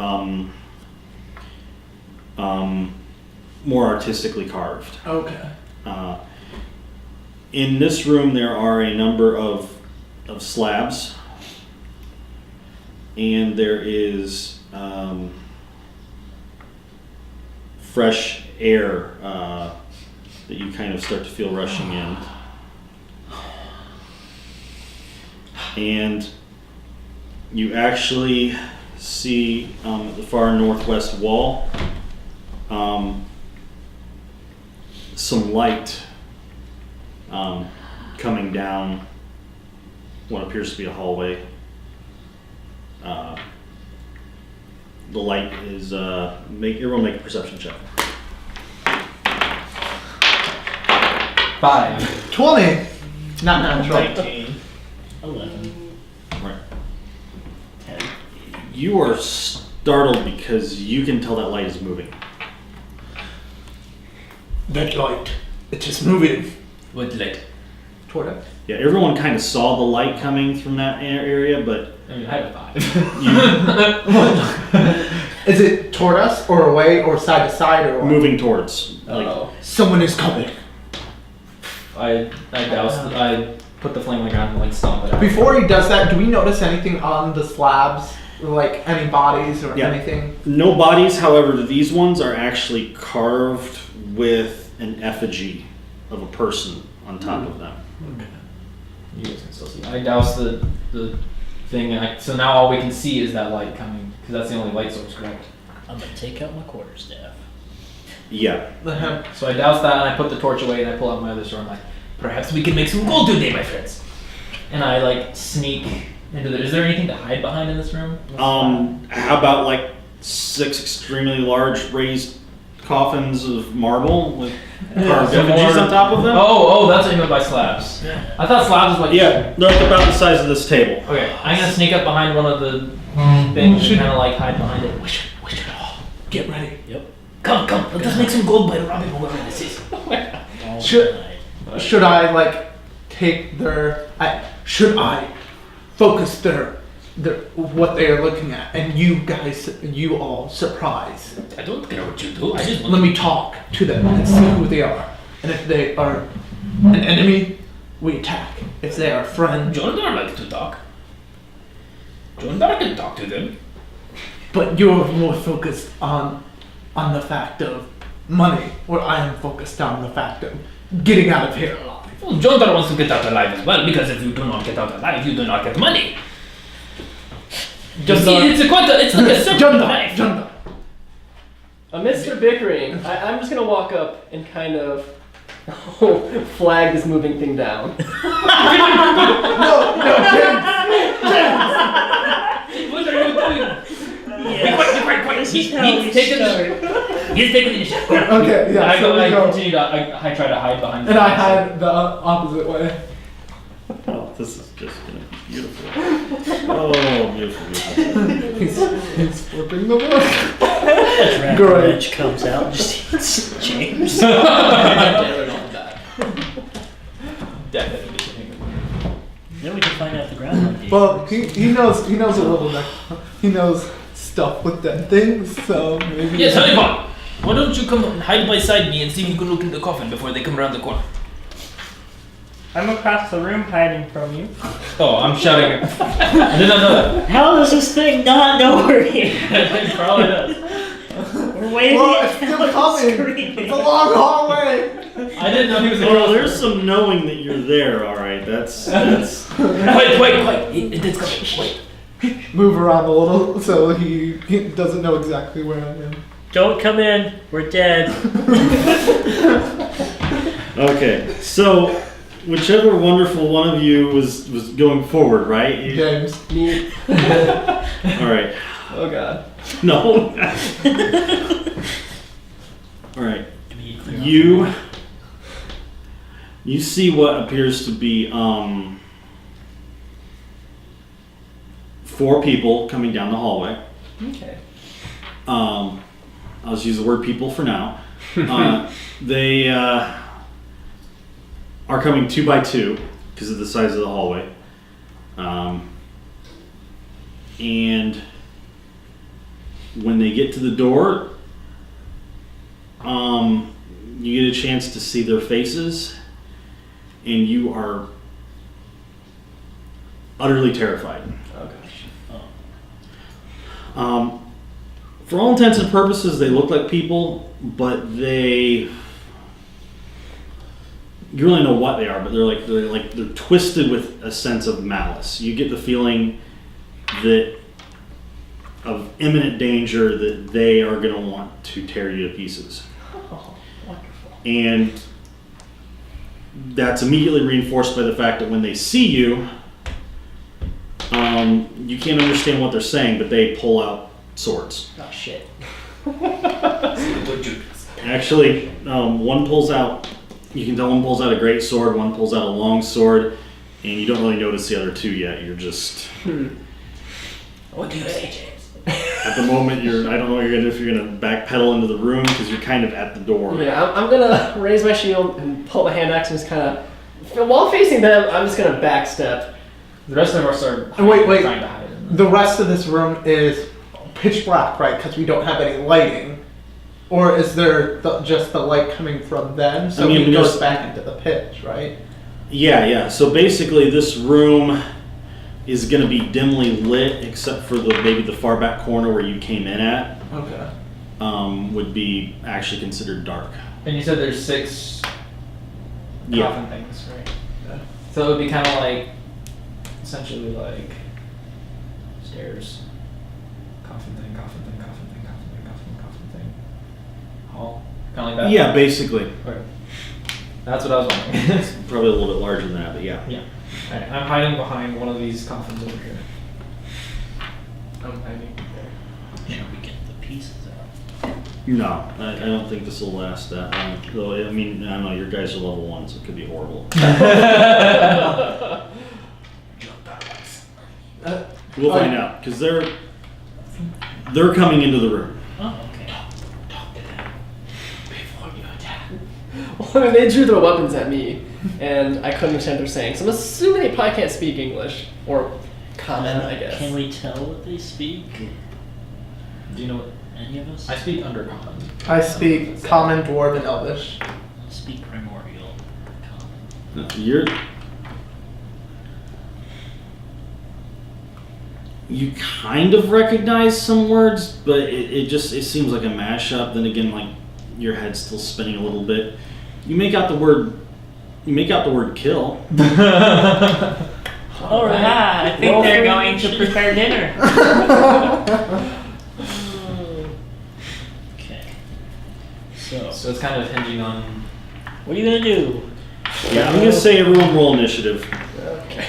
artistically carved. Okay. In this room, there are a number of of slabs, and there is fresh air that you kind of start to feel rushing in. And you actually see at the far northwest wall some light coming down what appears to be a hallway. The light is everyone make a perception check. 5. 20. Not natural. 19. 11. Right. 10. You are startled because you can tell that light is moving. That light. It is moving. What light? Toward us. Yeah, everyone kind of saw the light coming from that area, but I mean, I had a 5. Is it toward us or away or side to side or what? moving towards. Oh. Someone is coming. I put the flame on the ground and like stomp it out. Before he does that, do we notice anything on the slabs? Like any bodies or Yeah. anything? No bodies, however, these ones are actually carved with an effigy of a person on top of them. You guys can still see. I doused the thing, and so now all we can see is that light coming, because that's the only light source, correct? I'm gonna take out my quarterstaff. Yeah. So I doused that, and I put the torch away, and I pull out my other sword. I'm like, perhaps we can make some gold today, my friends. And I like sneak into the. Is there anything to hide behind in this room? How about like 6 extremely large raised coffins of marble with carved Some effigies more- on top of them? Oh, that's what you meant by slabs. I thought slabs was like. Yeah, they're like about the size of this table. Okay, I'm gonna sneak up behind one of the things and kind of like hide behind it. We should all get ready. Come, let us make some gold by robbing whoever this is. All Should- night. Should I like take their? Should I focus their what they are looking at, and you all surprise? I don't care what you do. I just Let me talk to them and see who they are. And if they are an enemy, we attack. If they are a friend, Jondar likes to talk. Jondar can talk to them. but you're more focused on the fact of money, where I am focused on the fact of getting out of here alive. Well, Jondar wants to get out alive as well, because if you do not get out alive, you do not get money. Just See, it's like a circle of life. Junda. Amidst their bickering, I'm just gonna walk up and kind of flag this moving thing down. No, James. What are you doing? Yeah. Be quiet. This is how we start. He's taking the initiative. Okay, yeah. I So we go, continue to, I try to hide behind and I hide the opposite way. Oh, this is just gonna be beautiful. Oh, beautiful. He's flipping the book. Dragon Great. Edge comes out and just hits James. Definitely. Then we can find out the groundhog Day. Well, he knows a little bit. He knows stuff with dead things, so maybe. Yes, Honeypot! Why don't you come and hide beside me and see if you can look in the coffin before they come around the corner? I'm across the room hiding from you. Oh, I'm shouting. I did not know that. How does this thing not know we're here? It probably does. We're waving Well, it it's still out, coming. screaming. It's a long hallway. I didn't know he was Well, across. there's some knowing that you're there, alright. That's Wait. It's coming. Wait. Move around a little so he doesn't know exactly where I am. Don't come in. We're dead. okay. So whichever wonderful one of you was going forward, right? James. Me. Alright. Oh god. No. Alright. Do we clear off the You see what appears to be 4 people coming down the hallway. Okay. I'll just use the word people for now. They are coming 2 by 2 because of the size of the hallway. And when they get to the door, you get a chance to see their faces, and you are utterly terrified. Oh gosh. For all intents and purposes, they look like people, but you really know what they are, but they're twisted with a sense of malice. You get the feeling that of imminent danger that they are going to want to tear you to pieces. Oh, wonderful. And that's immediately reinforced by the fact that when they see you, you can't understand what they're saying, but they pull out swords. Oh shit. Actually, one pulls out, you can tell one pulls out a great sword, one pulls out a long sword, and you don't really notice the other two yet. You're just... What do you say, James? At the moment, I don't know what you're going to do, if you're going to backpedal into the room, because you're kind of at the door. Yeah, I'm gonna raise my shield and pull my hand axe and just kind of, while facing them, I'm just gonna backstep. The rest of us are Wait. trying to hide in The rest of this room is pitch black, right? Because we don't have any lighting. Or is there just the light coming from them? So he goes back into the pitch, right? Yeah. So basically, this room is going to be dimly lit, except for maybe the far back corner where you came in at. Okay. Would be actually considered dark. And you said there's 6 Yeah. coffin things, right? So it would be kind of like, essentially like stairs. Coffin thing, coffin thing, coffin thing, coffin thing, coffin, coffin thing. Hall. Kind of like that? Yeah, basically. Okay. That's what I was wondering. It's probably a little bit larger than that, but yeah. Yeah. Alright, I'm hiding behind one of these coffins over here. I'm hiding there. Should we get the pieces out? No, I don't think this will last that long. Though, I mean, I don't know, your guys are level 1, so it could be horrible. We'll find out, because they're coming into the room. Oh, okay. Well, they drew their weapons at me, and I couldn't understand what they're saying. So I'm assuming they probably can't speak English or common, I guess. Can we tell what they speak? Do you know what? Any of us? I speak Undercommon. I speak Common, Dwarven, and Elvish. I speak Primordial. Common. You kind of recognize some words, but it seems like a mashup. Then again, like your head's still spinning a little bit. You make out the word kill. All right. I think they're going to prepare dinner. Okay. So it's kind of hinging on. What are you gonna do? Yeah, I'm gonna say everyone roll initiative. Okay.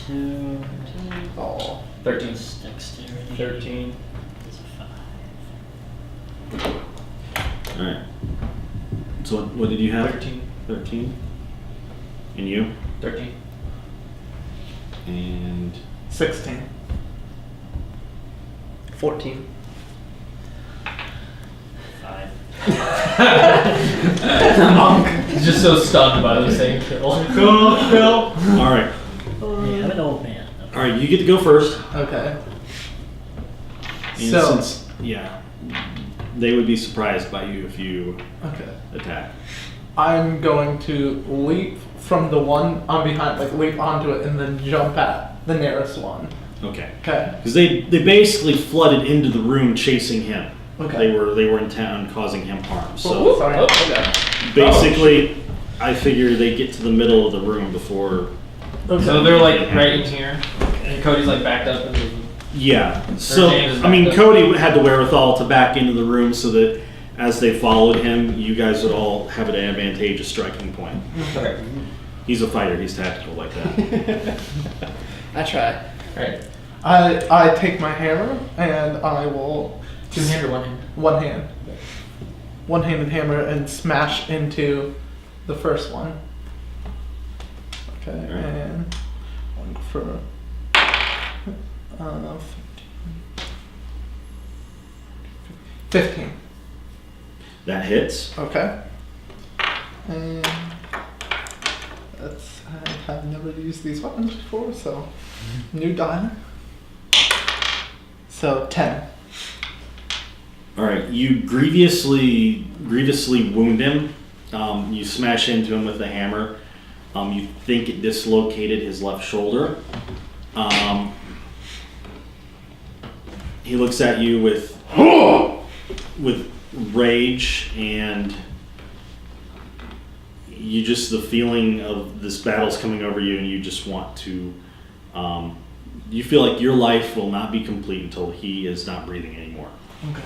2, Oh. 13. dexterity. 13. Is a 5. All right. So what did you have? 13. 13. And you? 13. And 16. 14. 5. He's just so stunned by them saying kill. all right. Hey, I'm an old man. All right. You get to go first. Okay. And So- since they would be surprised by you if you Okay. attack. I'm going to leap from the one I'm behind, like leap onto it, and then jump at the nearest one. Okay. Okay. Because they basically flooded into the room chasing him. Okay. They were intent on causing him harm. So Oh, sorry. okay. basically, I figure they get to the middle of the room before. So they're like right in here, and Cody's like backed up. And Yeah. So James is I mean, back Cody had the wherewithal to back into the room so that as they followed him, you guys would all have an advantageous striking point. okay. He's a fighter. He's tactical like that. I try. Alright. I take my hammer and I will 2 hand or 1 hand? one hand, one-handed hammer and smash into the first one. Okay, Alright. and one for 15. That hits. Okay. And I have never used these weapons before, so new die. So 10. All right. You grievously wound him. You smash into him with the hammer. You think it dislocated his left shoulder. He looks at you with rage, and you just, the feeling of this battle's coming over you, and you just want to, you feel like your life will not be complete until he is not breathing anymore. Okay.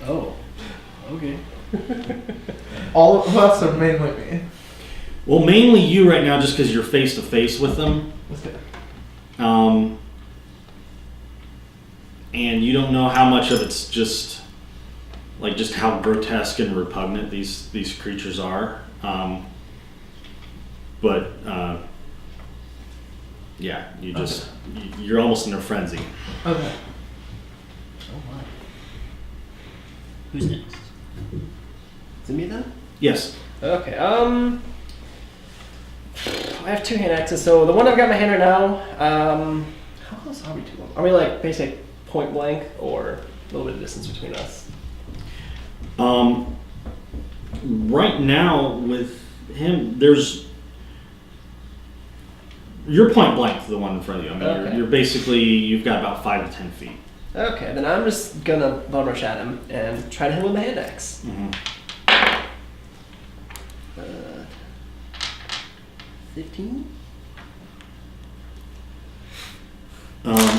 Oh. Okay. All of us, or mainly me? Well, mainly you right now, just because you're face to face with them. Okay. And you don't know how much of it's just how grotesque and repugnant these creatures are. But yeah, you're almost in a frenzy. Okay. Oh my. Who's next? Is it me then? Yes. Okay. I have 2 hand axes, so the one I've got in my hand right now. How close are we to them? Are we like basically point blank, or a little bit of distance between us? Right now with him, you're point blank to the one in front of you. I mean, Okay. you're basically, you've got about 5 to 10 feet. Okay, then I'm just gonna bum rush at him and try to hit him with my hand axe. Mm-hmm. 15?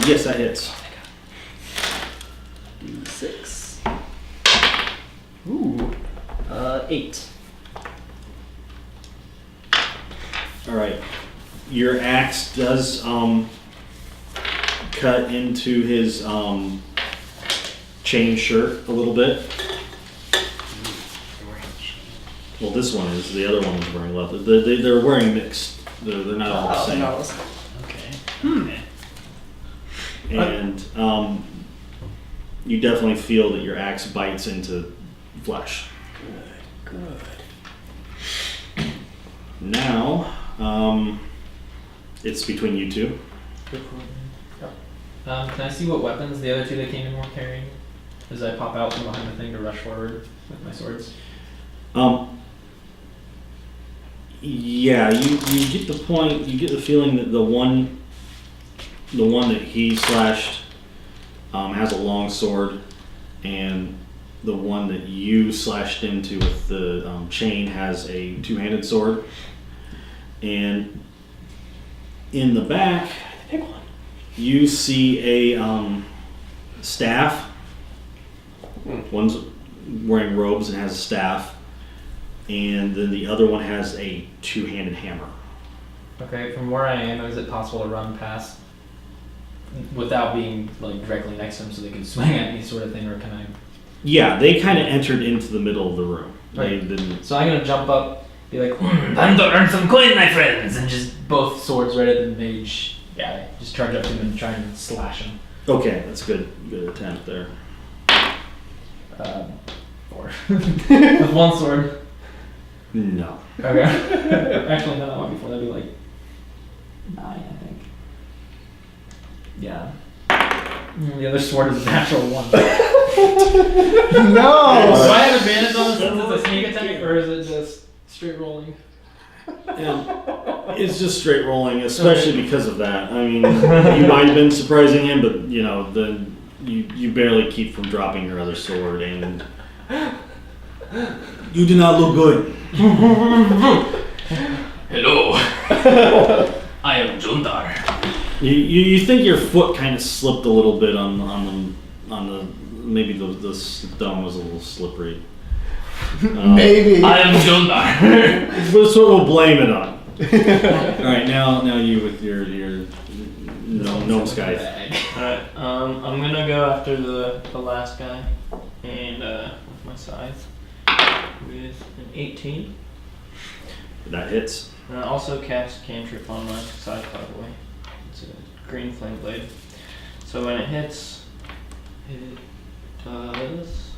Yes, that hits. D6. Ooh. 8. All right. Your axe does cut into his chain shirt a little bit. Well, this one is. The other one was wearing leather. They're wearing mixed. They're not all the same. No. Okay. And you definitely feel that your axe bites into flesh. Good. Now, it's between you two. Can I see what weapons the other 2 that came in were carrying? As I pop out from behind the thing to rush forward with my swords. Yeah, you get the point. You get the feeling that the one that he slashed has a long sword, and the one that you slashed into with the chain has a 2-handed sword. And in the back, you see a staff. One's wearing robes and has a staff, and then the other one has a 2-handed hammer. Okay, from where I am, is it possible to run past without being like directly next to them so they can swing at me, sort of thing, or can I? Yeah, they kind of entered into the middle of the room. They Right. didn't. So I'm gonna jump up, be like, "Time to earn some coin, my friends," and just both swords right at the mage guy. Just charge up to him and try and slash him. Okay, that's good. Good attempt there. 4 with one sword. No. Okay. Actually, no, that would be 4. That'd be like 9, I think. Yeah. The other sword is a natural 1. No! Do I have advantage on this since it's a sneak attack, or is it just straight rolling? It's just straight rolling, especially because of that. I mean, you might have been surprising him, but then you barely keep from dropping your other sword, and you do not look good. Hello. I am Jundar. You think your foot kind of slipped a little bit on the maybe the stone was a little slippery. Maybe. I am Jundar. That's what we'll blame it on. All right, now you with your gnome sky. Alright, I'm gonna go after the last guy, and with my scythe, with an 18. That hits. And I also cast cantrip on my scythe, by the way. It's a green flame blade. So when it hits, it does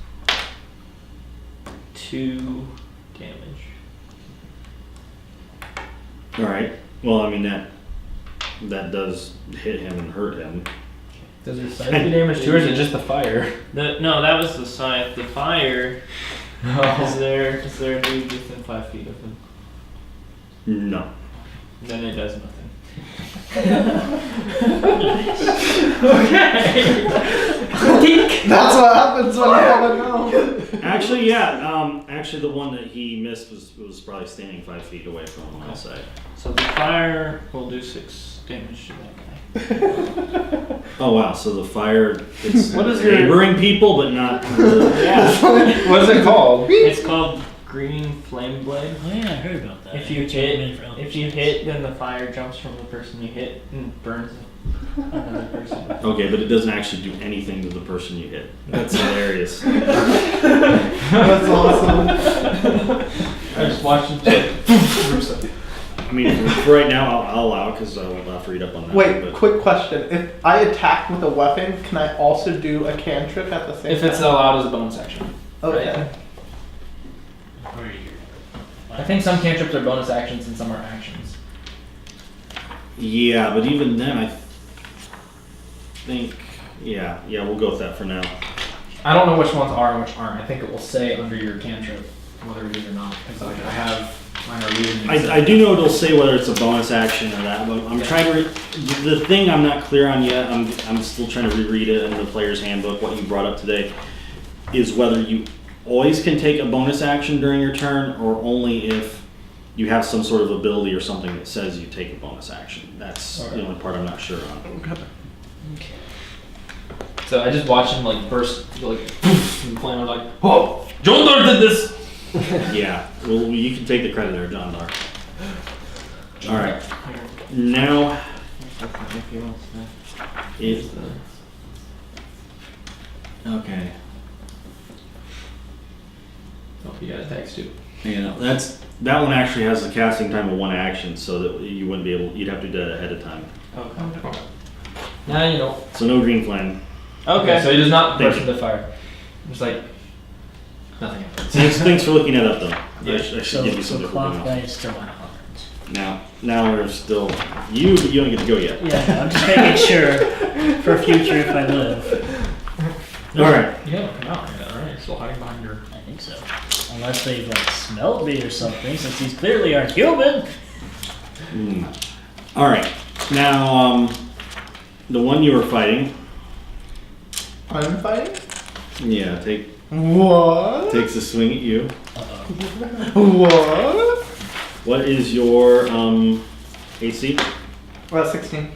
2 damage. All right. Well, I mean that does hit him and hurt him. Does your scythe do damage too, or is it just the fire? No, that was the scythe. The fire, is there a dude within 5 feet of him? No. Then it does nothing. That's what happens when you have a no. Actually, yeah. Actually, the one that he missed was probably standing 5 feet away from him. I'll say. So the fire will do 6 damage to that guy. Oh wow! So the fire it's What is your- neighboring people, but not. What is it called? It's called Green Flame Blade. Oh yeah, I heard about that. If you It's recommended hit, for other if you things. hit, then the fire jumps from the person you hit and burns another person. Okay, but it doesn't actually do anything to the person you hit. That's hilarious. That's awesome. I just watched him. I mean, for right now, I'll allow because I'll have to read up on that. Wait, but quick question. If I attack with a weapon, can I also do a cantrip at the same time? If it's allowed as a bonus action. Okay. Where are you? I think some cantrips are bonus actions and some are actions. yeah, but even then, I think yeah, we'll go with that for now. I don't know which ones are and which aren't. I think it will say under your cantrip whether it is or not. Because like, I have mine are reading. I do know it'll say whether it's a bonus action or that, but I'm trying to. The thing I'm not clear on yet. I'm still trying to reread it in the player's handbook. What you brought up today is whether you always can take a bonus action during your turn, or only if you have some sort of ability or something that says you take a bonus action. That's the only part I'm not sure on. So I just watched him like burst like and flame. I was like, "Whoa, Jondar did this!" Yeah, well, you can take the credit there, John Dar. All right, now If he wants to. it. Okay. Oh, he got attacks too. Yeah, that one actually has a casting time of 1 action, so that you wouldn't be able. You'd have to do that ahead of time. Okay. Now you know. So no green flame. Okay, so he does not Thank burst you. into fire. Just like nothing happens. Thanks for looking that up, though. I should So, give you so something for cloth now. guy is still unharmed. Now we're still you, but you don't get to go yet. Yeah, no, I'm just making sure for future if I live. All right. You haven't come out yet, right? You're still hiding behind your. I think so. Unless they've like smelled me or something, since these clearly aren't human. All right. Now, the one you were fighting. I'm fighting? Yeah, What? takes a swing at you. What? What is your AC? 16.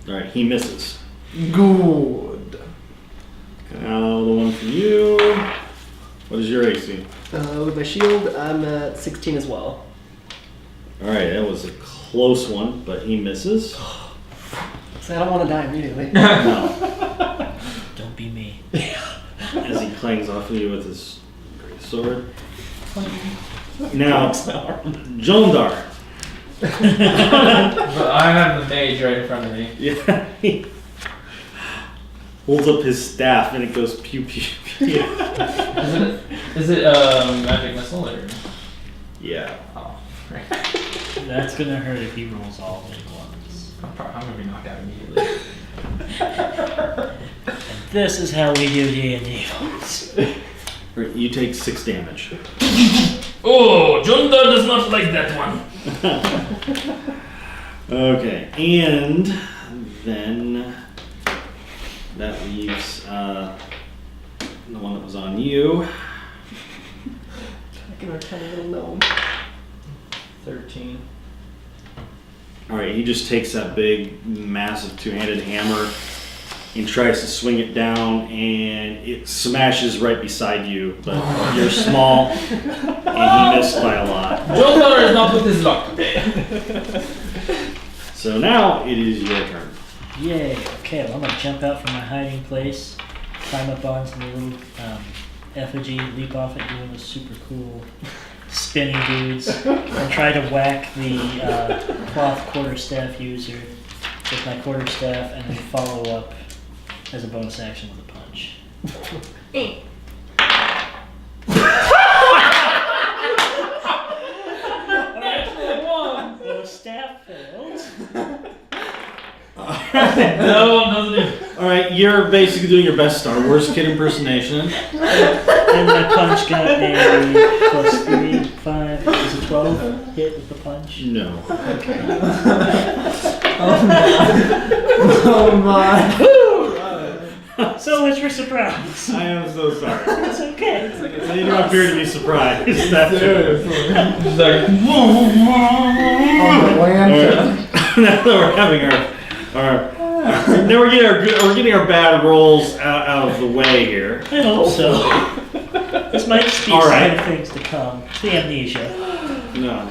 All right, he misses. Good. Now the one for you. What is your AC? With my shield, I'm at 16 as well. All right, that was a close one, but he misses. So I don't want to die immediately. No. Don't be me. As he clangs off of you with his great sword. Now, Jondar. But I have the mage right in front of me. Yeah. He holds up his staff and it goes pew pew pew. Is it magic missile or? Yeah. Oh, right. That's gonna hurt if he rolls all big ones. I'm gonna be knocked out immediately. And this is how we do D&D, folks. Right, you take 6 damage. Oh, Jondar does not like that one. Okay, and then that leaves the one that was on you. Attacking our tiny little gnome. 13. All right, he just takes that big, massive 2-handed hammer and tries to swing it down, and it smashes right beside you. But you're small, and he missed by a lot. Jondar is not with his luck today. So now it is your turn. Yay. Okay, well, I'm gonna jump out from my hiding place, climb up onto the little effigy, leap off it, doing those super cool spinning dudes, and try to whack the cloth quarterstaff user with my quarterstaff, and then follow up as a bonus action with a punch. The staff failed. No one doesn't even. All right, you're basically doing your best Star Wars kid impersonation. And my punch got a +3, 5, is it 12 hit with the punch? No. Oh my. So much for surprise. I am so sorry. It's okay. You don't appear to be surprised. That's Seriously. She's like, Oh, the lantern. Now that we're having our now we're getting our bad rolls out of the way here. I hope so. This might just be All sign right. of things to come. The amnesia. No.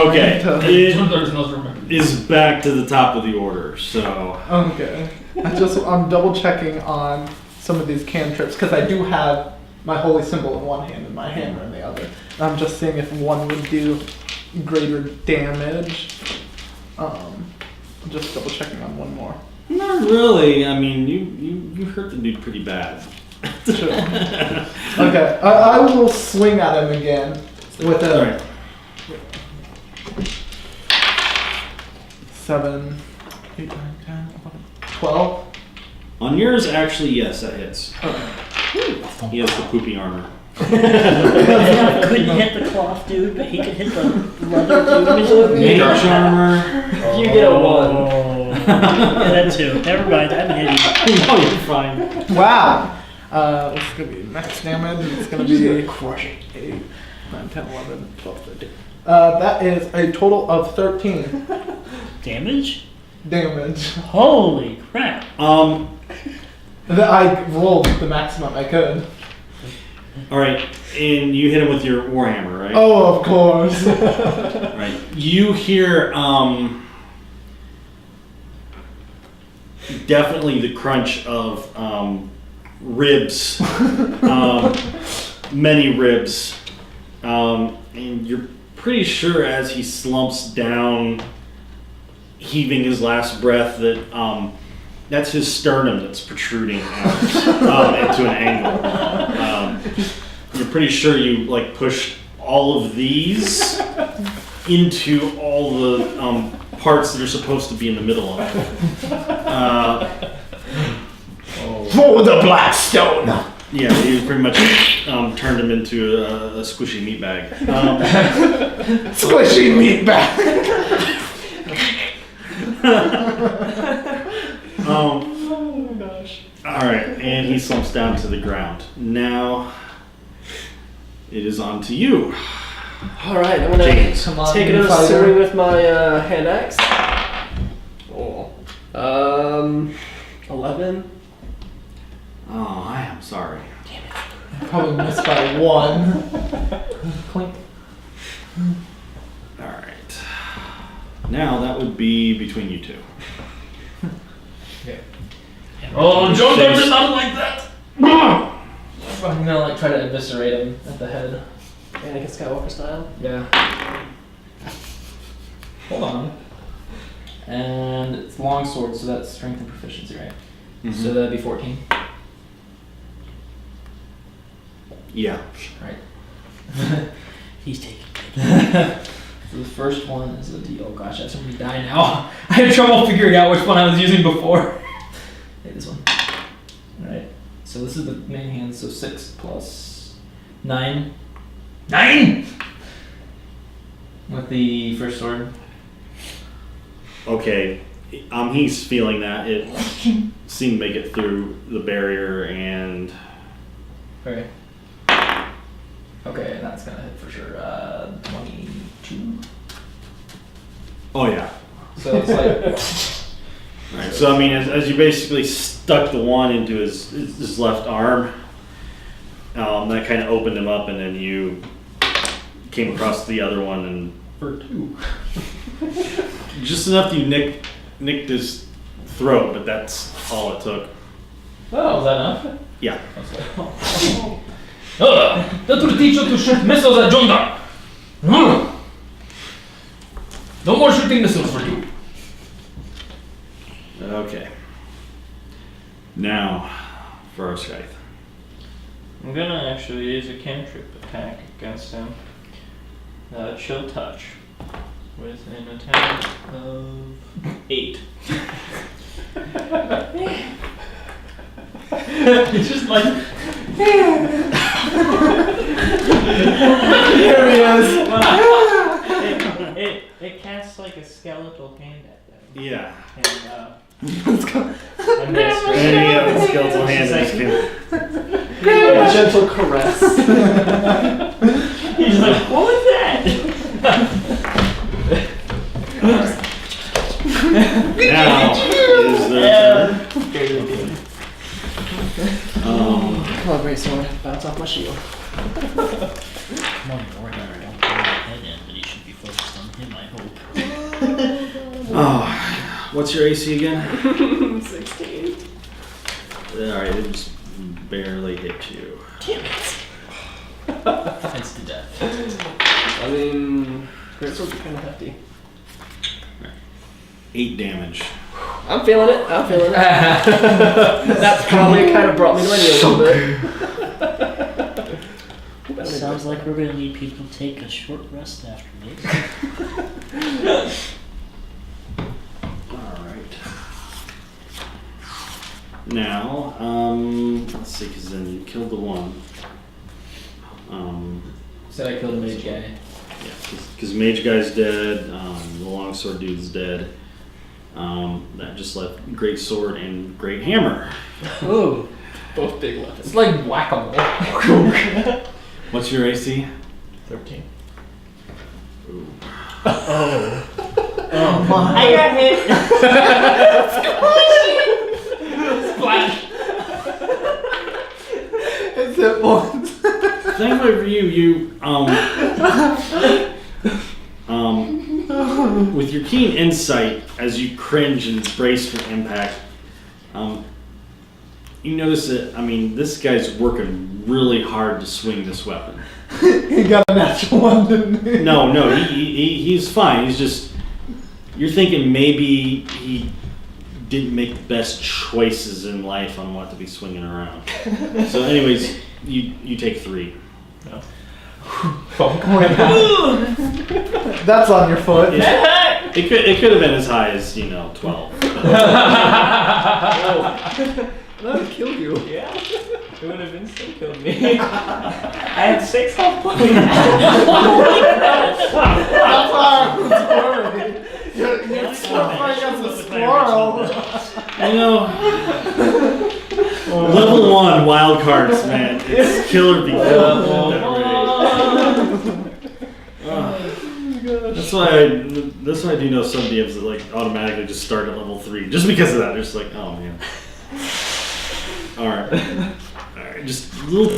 Okay. It There's no remember. is back to the top of the order. So Okay. I'm double checking on some of these cantrips because I do have my holy symbol in one hand and my hammer in the other. And I'm just seeing if one would do greater damage. Just double checking on one more. not really. I mean, you hurt the dude pretty bad. Sure. Okay. I will swing at him again with a All right. 7, 8, 9, 10, 11, 12. On yours, actually, yes, that hits. He has the poopy armor. Couldn't hit the cloth dude, but he could hit the leather dude. Mage armor. You get a 1. Oh. Yeah, that too. Never mind, I'm an idiot. No, you're fine. Wow. It's going to be max damage. It's going to be 8, 9, 10, 11, 12, 13. That is a total of 13 Damage? damage. Holy crap. I rolled the maximum I could. All right, and you hit him with your warhammer, right? Oh, of course. Right. You hear definitely the crunch of ribs, many ribs, and you're pretty sure as he slumps down, heaving his last breath, that that's his sternum that's protruding out into an angle. You're pretty sure you like pushed all of these into all the parts that are supposed to be in the middle of it. For the Blackstone. Yeah, you pretty much turned him into a squishy meat bag. Squishy meat bag. Oh my gosh. Alright, and he slumps down to the ground. Now, it is on to you. Alright, I'm gonna James. Come on, take another fighter. swing with my hand axe. Oh. 11. Oh, I am sorry. Probably missed by 1. Clink. Alright. Now that would be between you two. Oh, John did not like that. I'm gonna like try to eviscerate him at the head. Anakin Skywalker style. Yeah. Hold on. And it's long sword, so that's strength and proficiency, right? So that'd be 14. Yeah. Right. He's taking So the first one is a D. Oh gosh, I have so many die now. I had trouble figuring out which one I was using before. Hey, this one. Alright. So this is the main hand, so 6 plus 9. 9! With the first sword. Okay. He's feeling that. It seemed to make it through the barrier and... Okay. Okay, and that's gonna hit for sure. 22. Oh yeah. So it's like... Right. So I mean, as you basically stuck the one into his left arm, that kind of opened him up, and then you came across the other one, and for 2. just enough that you nicked his throat, but that's all it took. Oh, was that enough? Yeah. I was like, that will teach you to shoot missiles at Jonda. No more shooting missiles for you. Okay. Now, for our scythe. I'm gonna actually use a cantrip attack against him. Chill touch. With an attack of 8. He's just like, Here he is. It casts like a skeletal hand at them. Yeah. And, Let's go. and this, Any other skeletal hand that can. A gentle caress. he's like, what was that? Now is their turn. Come on, great sword. Bounce off my shield. Come on, Morgan. Don't pull my head in, but he should be focused on him, I hope. Oh, what's your AC again? 16. Alright, it just barely hit you. Damn it. It's to death. I mean, great swords are kind of hefty. 8 damage. I'm feeling it. That's probably kind of brought me to my knees a little bit. Sounds like we're gonna need people to take a short rest after this. Alright. Now, let's see, because then you killed the one. Said I killed a mage guy. Yeah, because mage guy's dead, the longsword dude's dead. That just left great sword and great hammer. Ooh. Both big weapons. It's like whack-a-mole. What's your AC? 13. Ooh. Oh my. I got hit. Splash! It's hit once. Thankfully for you, with your keen insight, as you cringe and brace for impact, you notice that, this guy's working really hard to swing this weapon. He got a natural one, didn't he? No, he's fine. He's just, you're thinking maybe he didn't make the best choices in life on what to be swinging around. So anyways, you take 3. That's on your foot. It could have been as high as 12. That would kill you. Yeah. It would have still killed me. I had 6 health points. That's why I was worried. You're so funny as a squirrel. Level 1 wild cards, man. It's kill or be killed. That's why I do know some DMs that automatically just start at level 3 just because of that. They're just like, oh man. All right, just a little.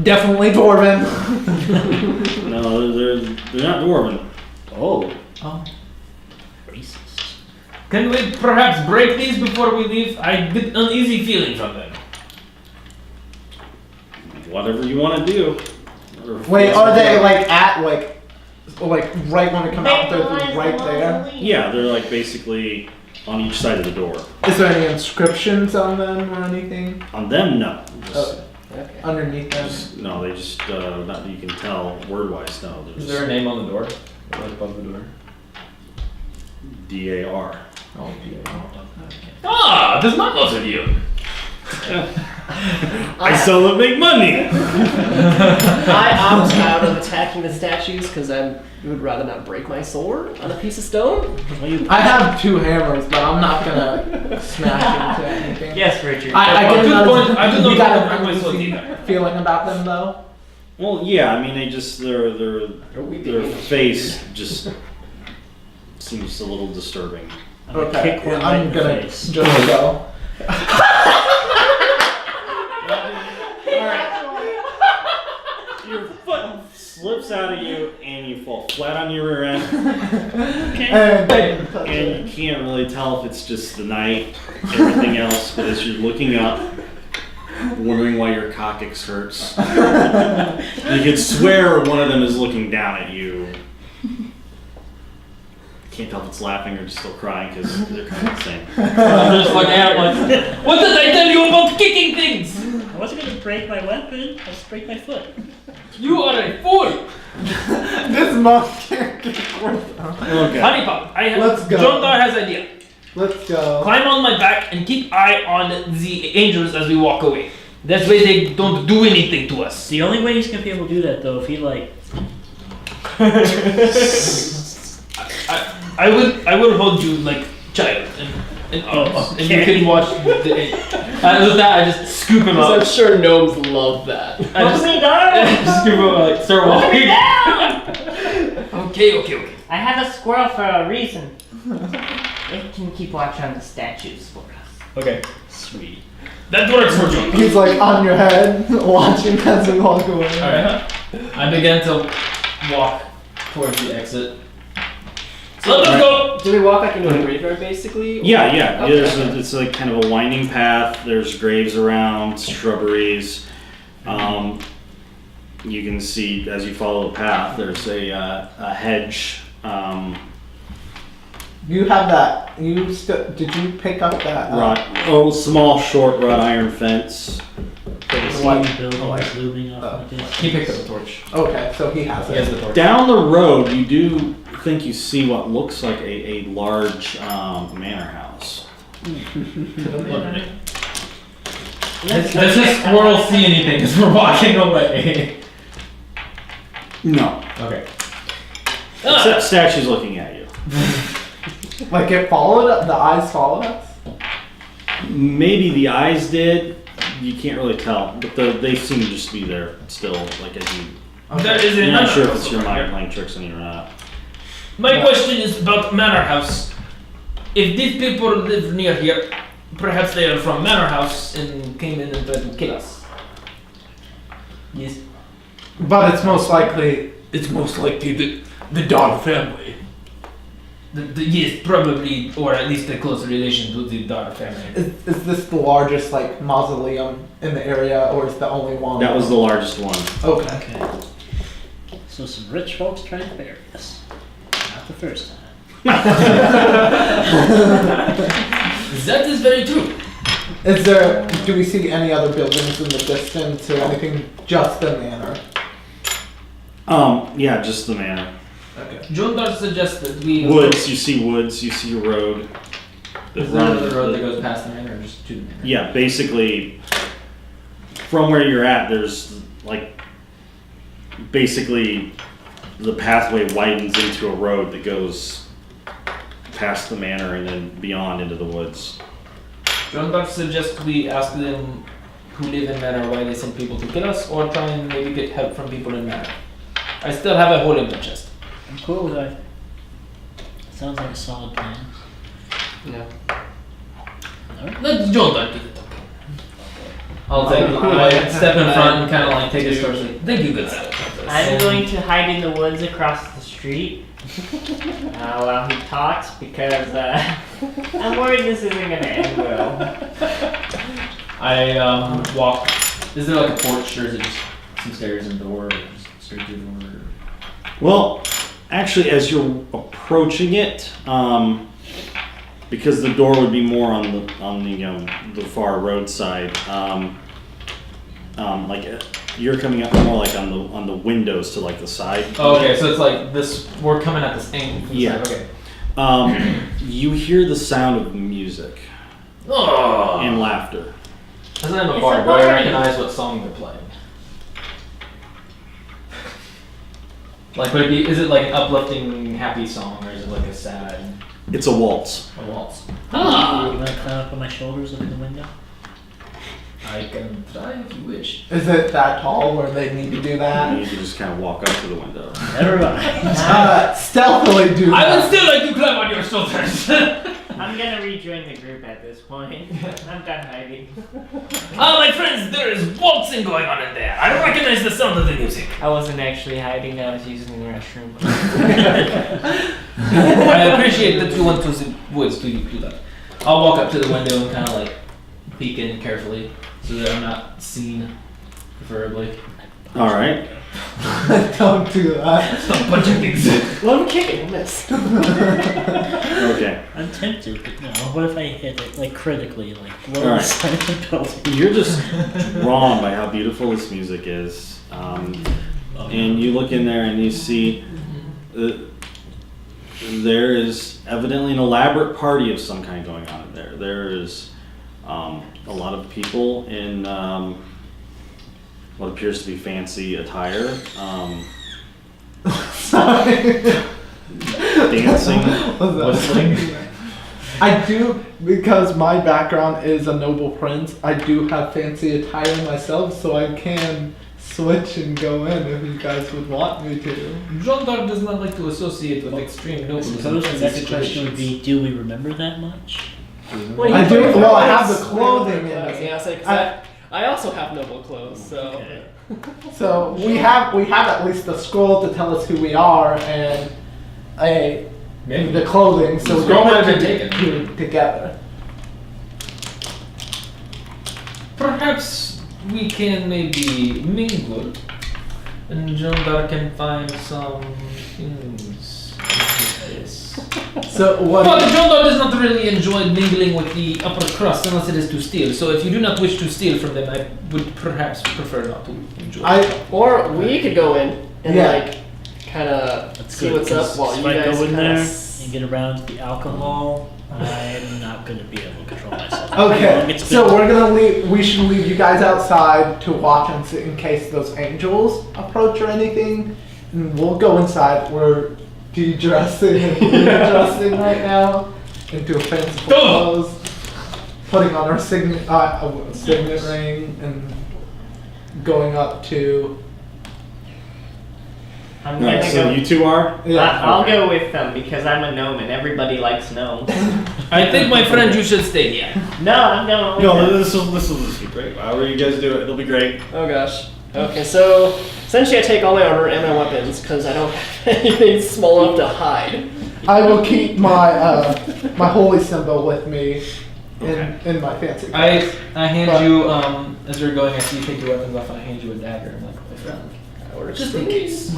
Definitely Dwarven. No, they're not dwarven. Oh, Oh. racist. Can we perhaps break these before we leave? I get uneasy feeling from them. Whatever you want to do. Wait, are they like at like right when we come out? They're right there. Yeah, they're like basically on each side of the door. Is there any inscriptions on them or anything? On them, no. Just, Okay. Underneath them. no, they just not that you can tell word-wise. No, Is they're there a name on the door? Right above the door. DAR. Oh, Ah, there's not lots of you. I sell them, make money. I opt out of attacking the statues because I would rather not break my sword on a piece of stone. I have 2 hammers, but I'm not gonna smash into anything. Yes, Richard. I At get this another- point, I do not you got want to an break my sword uneasy either. feeling about them though. Well, yeah. I mean, they just their face just seems a little disturbing. I'm gonna Okay, kick one right I'm in the gonna face. just go. Your foot slips out of you and you fall flat on your rear end, and you can't really tell if it's just the night, everything else. But as you're looking up, wondering why your coccyx hurts, you could swear one of them is looking down at you. Can't tell if it's laughing or just still crying because they're kind of the same. I'm just looking at him like, what did I tell you about kicking things? I wasn't gonna break my weapon. I just break my foot. You are a fool. This monk can't get worth. Okay. Honey Pop, Let's go. John Dar has idea. Let's go. Climb on my back and keep eye on the angels as we walk away. That way they don't do anything to us. The only way he's gonna be able to do that though, if he like, I will hold you like child and arms, and you can watch the. With that, I just scoop him Because I'm up. sure gnomes love that. I just scoop him up, like start walking. Okay. I have a squirrel for a reason. It can keep watch on the statues for us. Okay, sweet. that works for John. He's like on your head, watching as we walk away. Alright, I begin to walk towards the exit. So let us go! Do we walk like into a graveyard basically? or- Yeah. Okay. It's like kind of a winding path. There's graves around, shrubberies. You can see as you follow the path. There's a hedge. You have that. Did you pick up that? Small, short wrought iron fence. I see White- buildings white. looming off the distance. He picked up a torch. Okay, so he has He has it. the torch. Down the road, you do think you see what looks like a large manor house. Does this squirrel see anything as we're walking away? No. Okay. Except statues looking at you. Like it followed us. The eyes followed us. Maybe the eyes did. You can't really tell, but they seem to just be there still. Like as you, That is you're not another sure if it's your house over mind here. playing tricks on you or not. My question is about Manor House. If these people live near here, perhaps they are from Manor House and came in and tried to kill us. Yes. But it's most likely. It's most likely the Dar family. Yes, probably, or at least a close relation to the Dar family. Is this the largest like mausoleum in the area, or is the only one? That was the largest one. Okay. Okay. So some rich folks trying to bury us. Not the first time. That is very true. Is there? Do we see any other buildings in the distance or anything? Just the manor. Yeah, just the manor. Okay. Jundar suggested we Woods. You see woods. You see a road. that Is there runs- another road that goes past the manor or just to the manor? Yeah, basically, from where you're at, there's like basically the pathway widens into a road that goes past the manor and then beyond into the woods. Jundar suggests we ask them who live in manor why they send people to kill us, or try and maybe get help from people in manor. I still have a hole in my chest. I'm cool with that. Sounds like a solid plan. Yeah. Alright. Let Jundar get it up. I'll step in front and kind of like take his torch. Like, thank you, good sir. I'm going to hide in the woods across the street while he talks because I'm worried this isn't going to end well. I walk. Is there like a porch or is it just some stairs and door or just straight through the door? Well, actually, as you're approaching it, because the door would be more on the far roadside, you're coming up more like on the windows to like the side. Oh, okay, so it's like this. We're coming at this angle. From the Yeah. side. Okay. You hear the sound of music Oh. and laughter. As I'm a It's bard, a do I party. recognize what song they're playing? Like, would it be? Is it like an uplifting, happy song, or is it like a sad, It's a waltz. a waltz? You want to climb up on my shoulders, look in the window? I can try if you wish. Is it that tall where they need to do And that? you can just kind of walk up to the window. Never mind. Stealthily do I would that. still like to climb on your shoulders. I'm going to rejoin the group at this point. I'm done hiding. Ah, my friends, there is waltzing going on in there. I recognize the sound of the music. I wasn't actually hiding, I was using the restroom. I appreciate that you want to the woods to do that. I'll walk up to the window and kind of like peek in carefully so that I'm not seen, preferably. All right. Don't do that. Stop punching things. Well, I'm kicking, I missed. Okay. I'm tempted, but no. What if I hit it, like, critically, like, blow All right. the side of the building? You're just drawn by how beautiful this music is. And you look in there and you see there is evidently an elaborate party of some kind going on in there. There is a lot of people in what appears to be fancy attire, Sorry. dancing, Whistling. I do, because my background is a noble prince, I do have fancy attire myself, so I can switch and go in if you guys would want me to. Jean d'Arc does not like to associate with extreme I nobles. suppose the next question would be, do we remember that much? Well, I you do, put well, I your have the clothes- clothing in Yeah, me. I say, 'cause I also have noble clothes, so. Okay. So we have at least a scroll to tell us who we are and the clothing, so The we scroll can might have put been taken. two together. Perhaps we can maybe mingle, and Jean d'Arc can find some things. So what? But Jean d'Arc does not really enjoy mingling with the upper crust unless it is to steal. So if you do not wish to steal from them, I would perhaps prefer not to enjoy. Or we could go in and Yeah. like kind of That's see good, what's up 'cause while if you I guys go in kinda there and get around the alcohol, I'm not going to be able to control myself. Okay, It's so been- we're gonna leave. We should leave you guys outside to watch and see in case those angels approach or anything. And we'll go inside. We're de-dressing and re-dressing right now into fanciful clothes, putting on our signet ring, and going up to. I'm All gonna right, so go. you two are? I'll go with them because I'm a gnome and everybody likes gnomes. I think, my friend, you should stay here. No, I'm going with No, them. this will just be great. However you guys do it, it'll be great. Oh gosh. Okay, so essentially I take all my armor and my weapons because I don't have anything small enough to hide. I will keep my my holy symbol with me Okay. in my fancy. I clothes. hand you, as you're going, I see you take your weapons off, and I hand you a dagger. I'm like, my friend, Or just in case.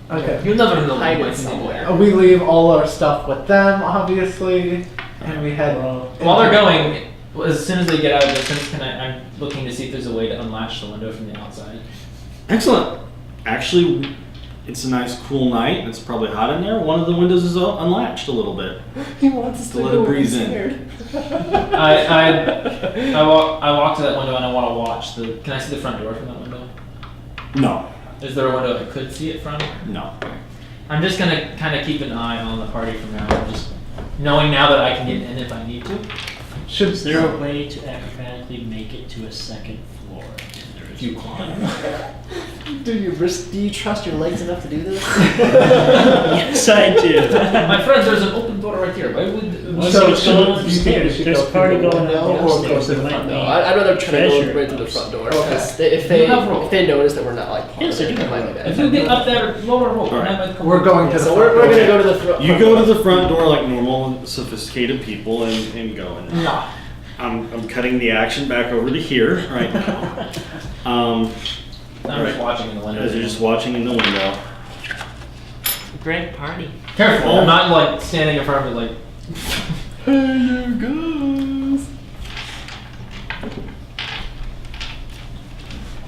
Okay. You'll never know Hide what it might somewhere. We leave all our stuff with them, obviously, and we head. While they're going, as soon as they get out of the distance, I'm looking to see if there's a way to unlatch the window from the outside. Excellent. Actually, it's a nice cool night. It's probably hot in there. One of the windows is unlatched a little bit. He wants us To let it breeze in. I walk to that window and I want to watch the. Can I see the front door from that window? No, Is there a window I could see it from? no. I'm just gonna kind of keep an eye on the party from now on, just knowing now that I can get in if I need to. Is there a way to acrobatically make it to a second floor? If you climb. Do you trust your legs enough to do this? Yes, I do. My friends, there's an open door right here. Why would? Once So you should- go do you think we upstairs, should there's go a party through the going window on or go downstairs. to the There front might No, be I'd rather try to go treasure. right through the front door. Okay. 'Cause You if they notice that we're not like part Yes, of I it, do it might have be a bad. If you get up there, lower rope, Alright. and I might come. We're going to Yeah, the so front we're door. gonna go to the front. You go to the front door like normal and sophisticated people and go in. Nah. I'm cutting the action back over to here right now. I'm just watching in the window. As you're just watching in the window. Great party. Careful, I'm not like standing in front of it like. Hey, you guys.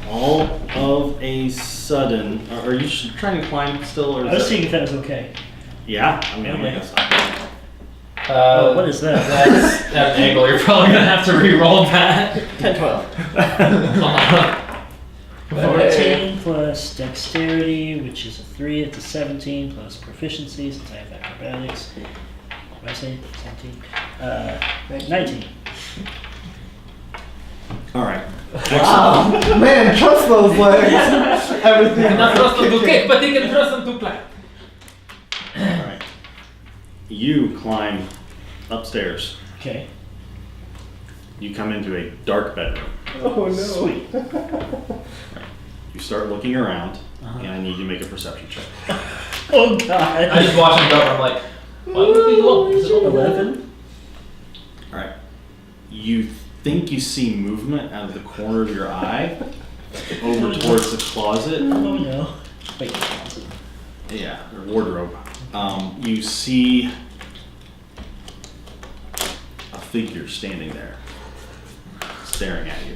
All of a sudden, are you trying to climb still, or I was is seeing if that was okay. yeah? I mean, Okay. I guess not. Oh, what is that? That's an angle. You're probably gonna have to re-roll that. 10, 12. 14 plus dexterity, which is a 3, it's a 17, plus proficiency, since I have acrobatics. What did I say? 17? 19. All right. Wow. Man, trust those legs. Everything. You cannot trust them to kicking. kick, but you can trust them to climb. All right. You climb upstairs. Okay. You come into a dark bedroom. Oh no. Sweet. You start looking around, Uh-huh. and I need you to make a perception check. Oh god. I just watch him go. I'm like, why would it be low? Is it open? 11? All right. You think you see movement out of the corner of your eye over towards the closet. Oh no. Wait. Yeah, or wardrobe. You see a figure standing there, staring at you.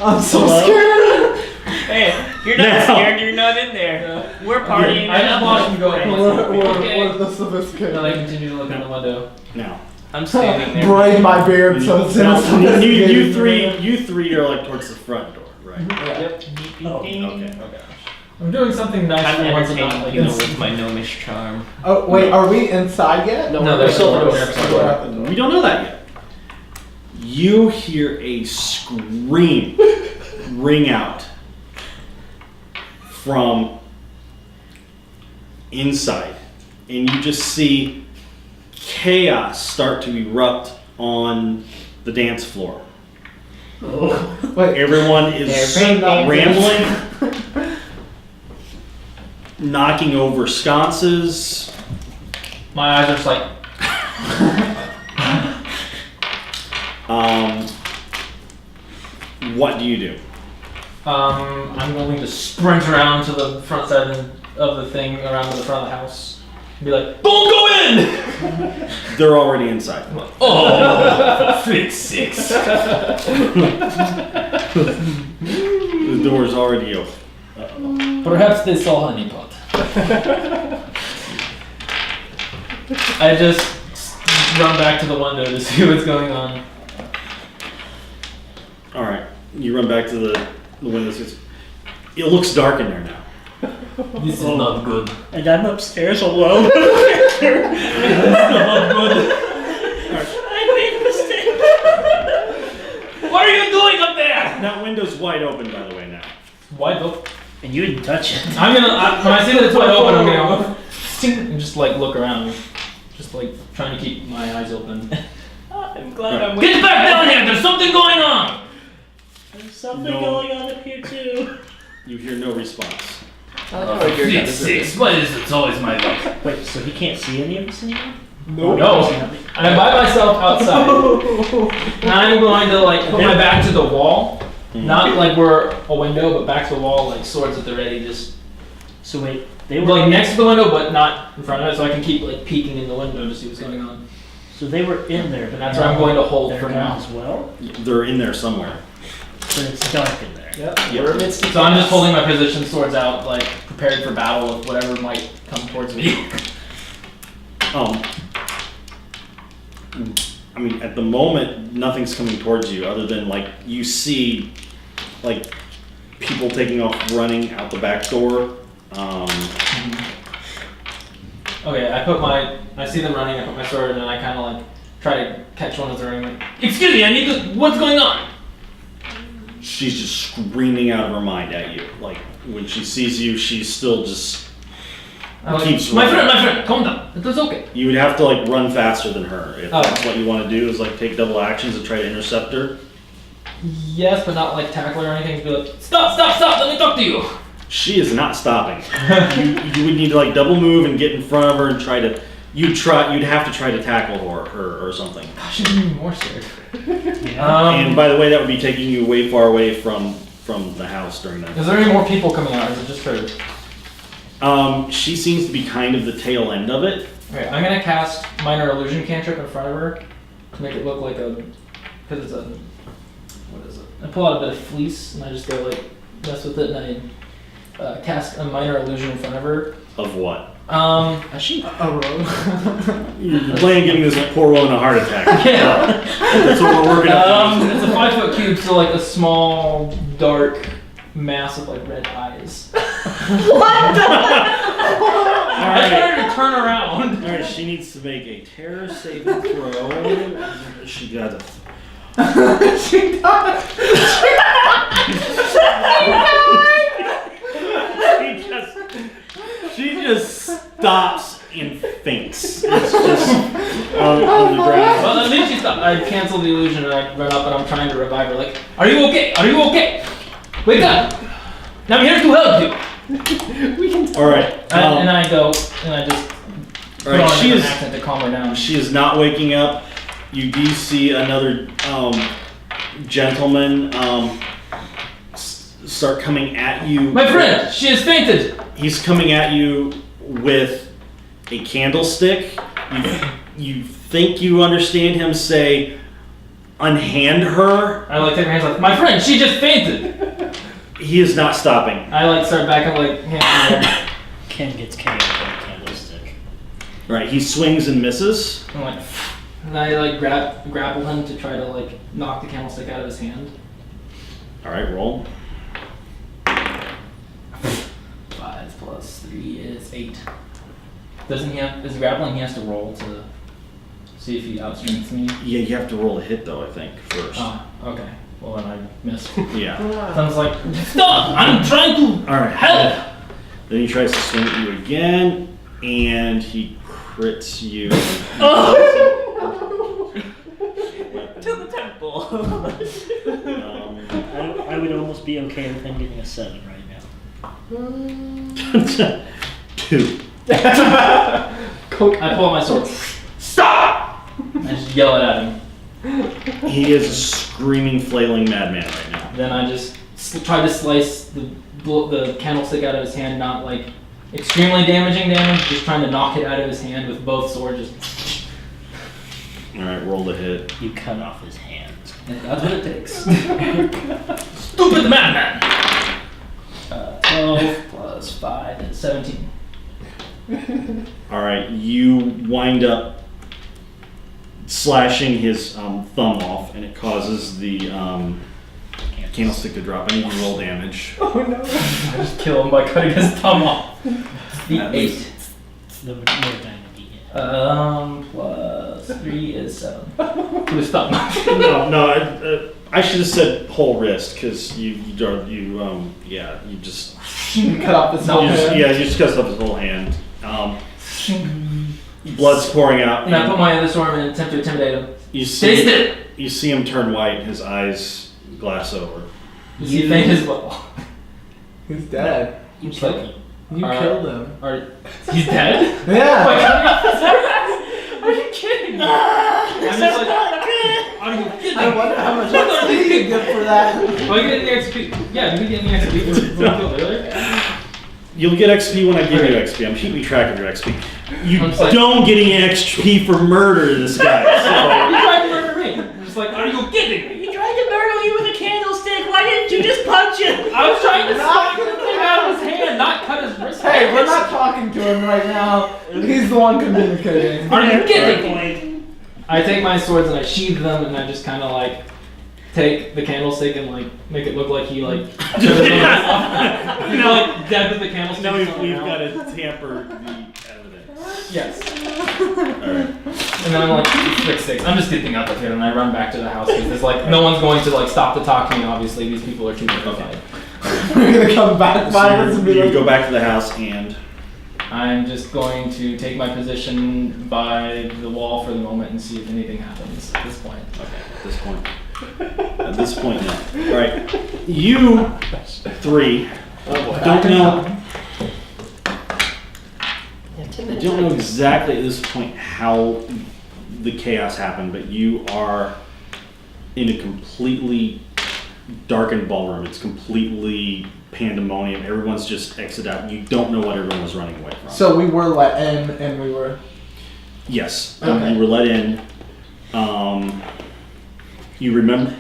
I'm so Hello? scared. Hey, you're not No. scared, you're not in there. We're partying. I just watch him go. We're the sophisticated. And I continue to look in the window. Now, I'm standing there. Braid my beard so it's in a now, sophisticated you three are like towards the front door, right? Yep. Oh, Okay. I'm doing something nice I'm for once and not entertaining like people this. with my gnomish charm. Oh wait, are we inside yet? No, No, we're there's still going a to door. We're at the door. We don't know that yet. You hear a scream ring out from inside, and you just see chaos start to erupt on the dance floor. Wait, Everyone is rambling, knocking over sconces. My eyes are just like, What do you do? I'm going to sprint around to the front side of the thing, around to the front of the house, and be like, "Don't go in!" They're already inside. I'm like, oh, fix 6. The door's already open. Perhaps they saw honeypot. I just run back to the window to see what's going on. All right, you run back to the windows. It looks dark in there now. This is not good. And I'm upstairs alone. This is not good. I made a mistake. What are you doing up there? That window's wide open, by the way, now. Wide open. And you didn't touch it. I'm gonna, when I see that it's wide open, I'm gonna go, "Sing," and just like look around. Just like trying to keep my eyes open. I'm glad I'm Get back down here! There's something going on! There's something No. going on up here too. You hear no response. I like how you're Fix 6. What is it? It's always my luck. Wait, so he can't see any of us anymore? No. And I'm by myself outside. And I'm going to like put my back to the wall. Not like we're a window, but back to the wall, like swords at the ready, just So wait, they were like next to the window, but not in front of it, so I can keep like peeking in the window to see what's going on. So they were in there, but And that's where I'm going to hold they're for gone now. as well. They're in there somewhere. But it's dark in there. Yep. Yep. We're amidst So I'm just holding my position, swords out, like prepared for battle with whatever might come towards me. I mean, at the moment, nothing's coming towards you other than like you see, like people taking off running out the back door. Okay, I see them running, I put my sword, and then I kind of like try to catch one as they're running. Like, excuse me, I need to, what's going on? she's just screaming out of her mind at you. Like when she sees you, she's still just keeps my running. friend, calm down. It was okay. You would have to like run faster than her if Oh. that's what you want to do. Is like take double actions and try to intercept her. Yes, but not like tackle or anything. Be like, stop! Let me talk to you. She is not stopping. you would need to like double move and get in front of her and try to. You'd have to try to tackle her or something. Gosh, she's even more scared. And by the way, that would be taking you way far away from the house during that. Is there any more people coming out, or is it just her? She seems to be kind of the tail end of it. Okay, I'm gonna cast Minor Illusion cantrip in front of her to make it look like because it's a, what is it? I pull out a bit of fleece and I just go like mess with it and I cast a Minor Illusion in front of her. Of what? A rogue. You're playing giving this poor woman a heart attack. Yeah. That's what we're working up to. It's a 5-foot cube, so like a small, dark mass of like red eyes. I started to turn around. Alright, she needs to make a terror saving throw. She got it. She died. She just stops and faints. It's just on the ground. Well, at least she stopped. I cancel the illusion and I run up and I'm trying to revive her. Like, are you okay? Are you okay? Wake up! I'm here to help you. Alright. And I go and I just put on a she different is accent to calm her down. she is not waking up. You do see another gentleman start coming at you. My friend, she has fainted. He's coming at you with a candlestick. You think you understand him say, "Unhand her." I like take her hands like, my friend, she just fainted. He is not stopping. I like start back up like hands in the air. Ken gets KO'd by a candlestick. Right, he swings and misses. I'm like, and I like grapple him to try to like knock the candlestick out of his hand. All right, roll. 5 plus 3 is 8. Doesn't he have? Is grappling? He has to roll to see if he outstrengths me. Yeah, you have to roll a hit though. I think first. Oh, okay. Well then I missed. Yeah. Sounds like stop! I'm trying to All right. help. Then he tries to swing at you again, and he crits you. To the temple. I would almost be okay with him getting a 7 right now. 2. I pull out my sword. Stop! I just yell it at him. He is a screaming, flailing madman right now. Then I just try to slice the candlestick out of his hand, not like extremely damaging damage, just trying to knock it out of his hand with both swords. Just All right, roll the hit. You cut off his hand. that's what it takes. Stupid madman. 12 plus 5 is 17. All right, you wind up slashing his thumb off, and it causes the candlestick to drop. I need to roll damage. Oh no. I just kill him by cutting his thumb off. The 8. The more damage you get. Plus 3 is 7. To his thumb. No, I should have said whole wrist because you just Cut off this whole hand. you just cut off his whole hand. Blood's pouring out. And I put my other sword and attempt to intimidate him. You Taste see, it! you see him turn white. His eyes glass over. Does he faint as well? He's dead. You Just killed like- him. You killed him. He's dead? Yeah. Are you kidding me? I'm just like, are you kidding I me? wonder how much What are XP they you get for that. Oh, you get the XP. Yeah, you get the XP for killed earlier. You'll get XP when I give you XP. I'm keeping track of your XP. You I'm just like- don't get any XP for murder, this guy. You tried to murder me. I'm just like, are you kidding me? He tried to murder you with a candlestick. Why didn't you just punch him? I was trying to smack the thing out of his hand, not cut his wrist. Hey, we're not talking to him right now. He's the one communicating. Are you kidding me? Point. I take my swords and I sheathe them and I just kind of like take the candlestick and like make it look like he like you know like dead with the candlestick. Now on the we've ground. got to tamper the evidence. Yes. Alright. And then I'm like, frick sakes, I'm just getting out of here, and I run back to the house because there's like no one's going to like stop to talk to me. Obviously, these people are too terrified. We're gonna come back by us and be You like, go back to the house and I'm just going to take my position by the wall for the moment and see if anything happens at this point. at this point no. Alright. You three don't know I don't know exactly at this point how the chaos happened, but you are in a completely darkened ballroom. It's completely pandemonium. Everyone's just exited out. You don't know what everyone was running away from. so we were let in and we were. Yes, Okay. you were let in. You remember.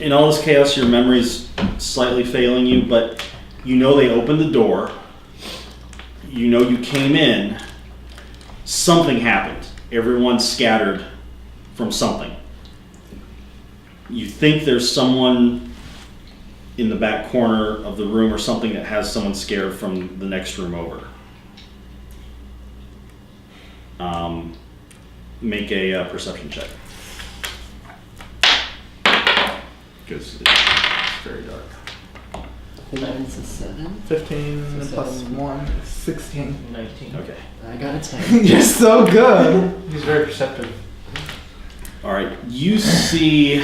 In all this chaos, your memory's slightly failing you, but you know they opened the door. You know you came in. Something happened. Everyone scattered from something. You think there's someone in the back corner of the room or something that has someone scared from the next room over. Make a perception check. Because it's very dark. 9's a 7. 15 So plus seven. 1 is 16. 19. Okay. I got a 10. You're so good. He's very perceptive. All right. You see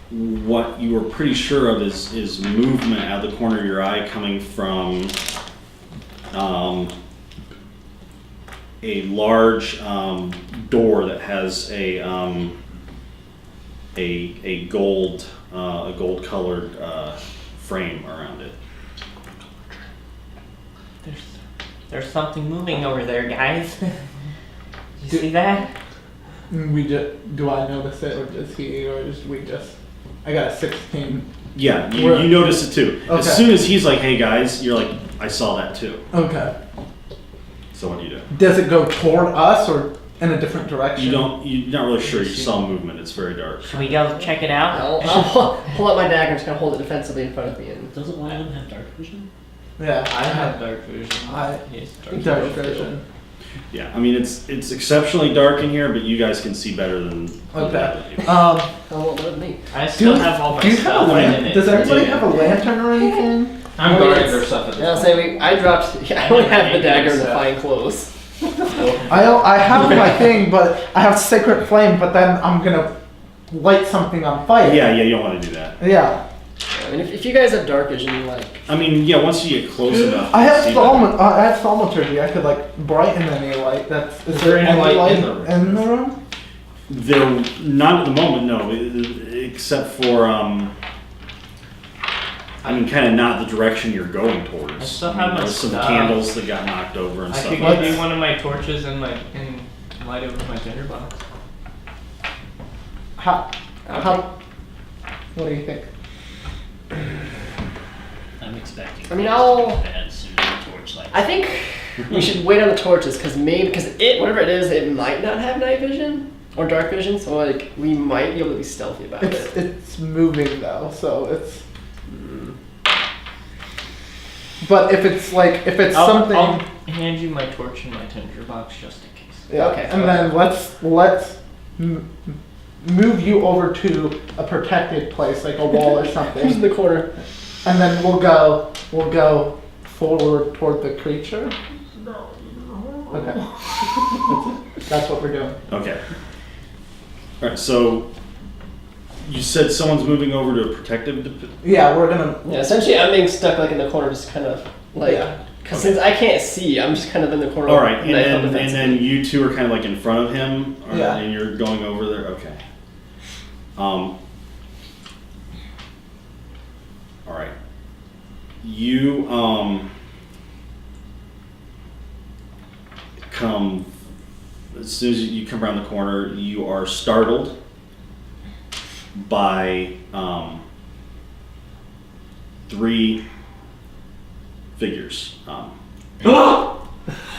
what you were pretty sure of is movement out of the corner of your eye coming from a large door that has a gold colored frame around it. There's something moving over there, guys. You see that? We just, do I notice it or does he or is we just? I got a 16. Yeah, Where- you notice it too. Okay. As soon as he's like, "Hey guys," you're like, "I saw that too." Okay. So what do you do? Does it go toward us or in a different direction? You're not really sure. You saw movement. It's very dark. Should we go check it out? I'll pull out my dagger and just kind of hold it defensively in front of me. And Doesn't one of them have dark vision? Yeah. I have dark vision. I- Yes, dark Dark vision. vision. Yeah, I mean it's exceptionally dark in here, but you guys can see better than Okay. the other people. I won't let me. I still Do- have all my Do you have a stuff in lantern? it. Does everybody Yeah. have a lantern or anything? I'm Oh, guarding yes. their stuff at this Yeah, I'll point. say I dropped. Yeah, I only have the dagger and the fine clothes. I have my thing, but I have sacred flame. But then I'm gonna light something on fire. Yeah, you don't want to do that. Yeah. I mean, if you guys have dark vision, like I mean, yeah, once you get close enough. I have see I have thaumaturgy. I could like brighten any light. Is there any light in the room? They're not at the moment, no, except for I mean, kind of not the direction you're going towards. I still I mean, have my there's some stuff. candles that got knocked over and I stuff. could like give you that. one of my torches and light it with my tinderbox. How? What do you think? I'm expecting. I mean, I'll- bad soon as the torchlight. I think we should wait on the torches because it whatever it is, it might not have night vision or dark vision, so like we might be able to be stealthy about it. It's moving though, so it's. But if it's something. I'll hand you my torch and my tinderbox just in case. Yeah. Okay. And then let's move you over to a protected place, like a wall or Who's in something, the corner? and then we'll go forward toward the creature. Okay. That's what we're doing. Okay. All right, so you said someone's moving over to a protective. Yeah, we're gonna. Yeah, essentially, I'm being stuck like in the corner, just kind of like Yeah. because since I can't see, I'm just kind of in the corner. All right, and I felt then defensive. you two are kind of like in front of him, Yeah. and you're going over there. Okay. All right. You come as soon as you come around the corner. You are startled by three figures.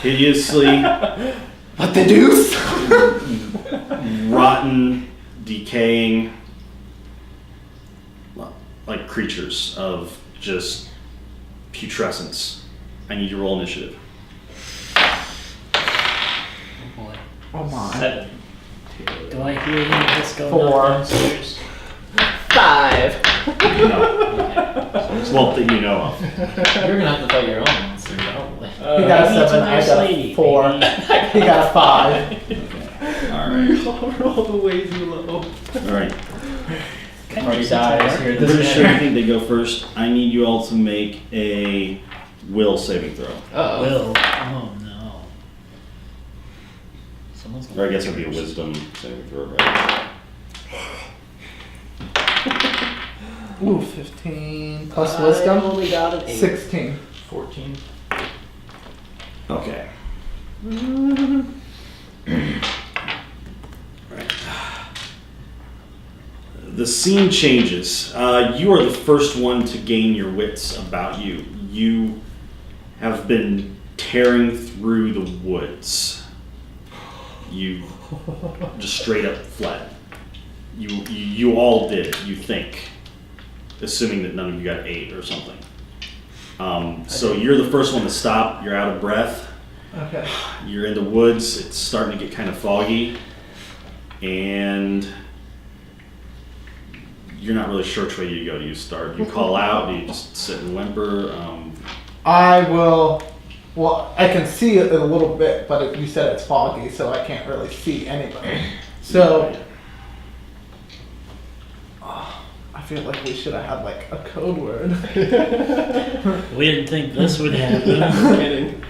Hideously What the deuce? rotten, decaying, like creatures of just putrescence. I need you to roll initiative. Oh boy. Oh my. 7. Do I hear any of this going 4. on downstairs? 5. Well, that you know of. You're gonna have to fight your own monster, probably. He got a Maybe it's 7. I nice got lady, a 4. maybe. He got a 5. Alright. Roll the way too low. Alright. Kind Party of dies here. I'm pretty sure I think they go first. I need you all to make a will saving throw. Uh-oh. Will. Oh no. Someone's Or I guess it would be a wisdom saving throw, right? Ooh, 15 plus I wisdom. only got an 8. 16. 14. Okay. Right. The scene changes. You are the first one to gain your wits about you. You have been tearing through the woods. You just straight up fled. You all did it, you think. Assuming that none of you got 8 or something. So you're the first one to stop. You're out of breath. Okay. You're in the woods. It's starting to get kind of foggy. And you're not really sure which way you go. Do you start? Do you call out? Do you just sit and whimper? I will. Well, I can see it a little bit, but you said it's foggy, so I can't really see anybody. So I feel like we should have had like a code word. We didn't think this would happen. I'm kidding.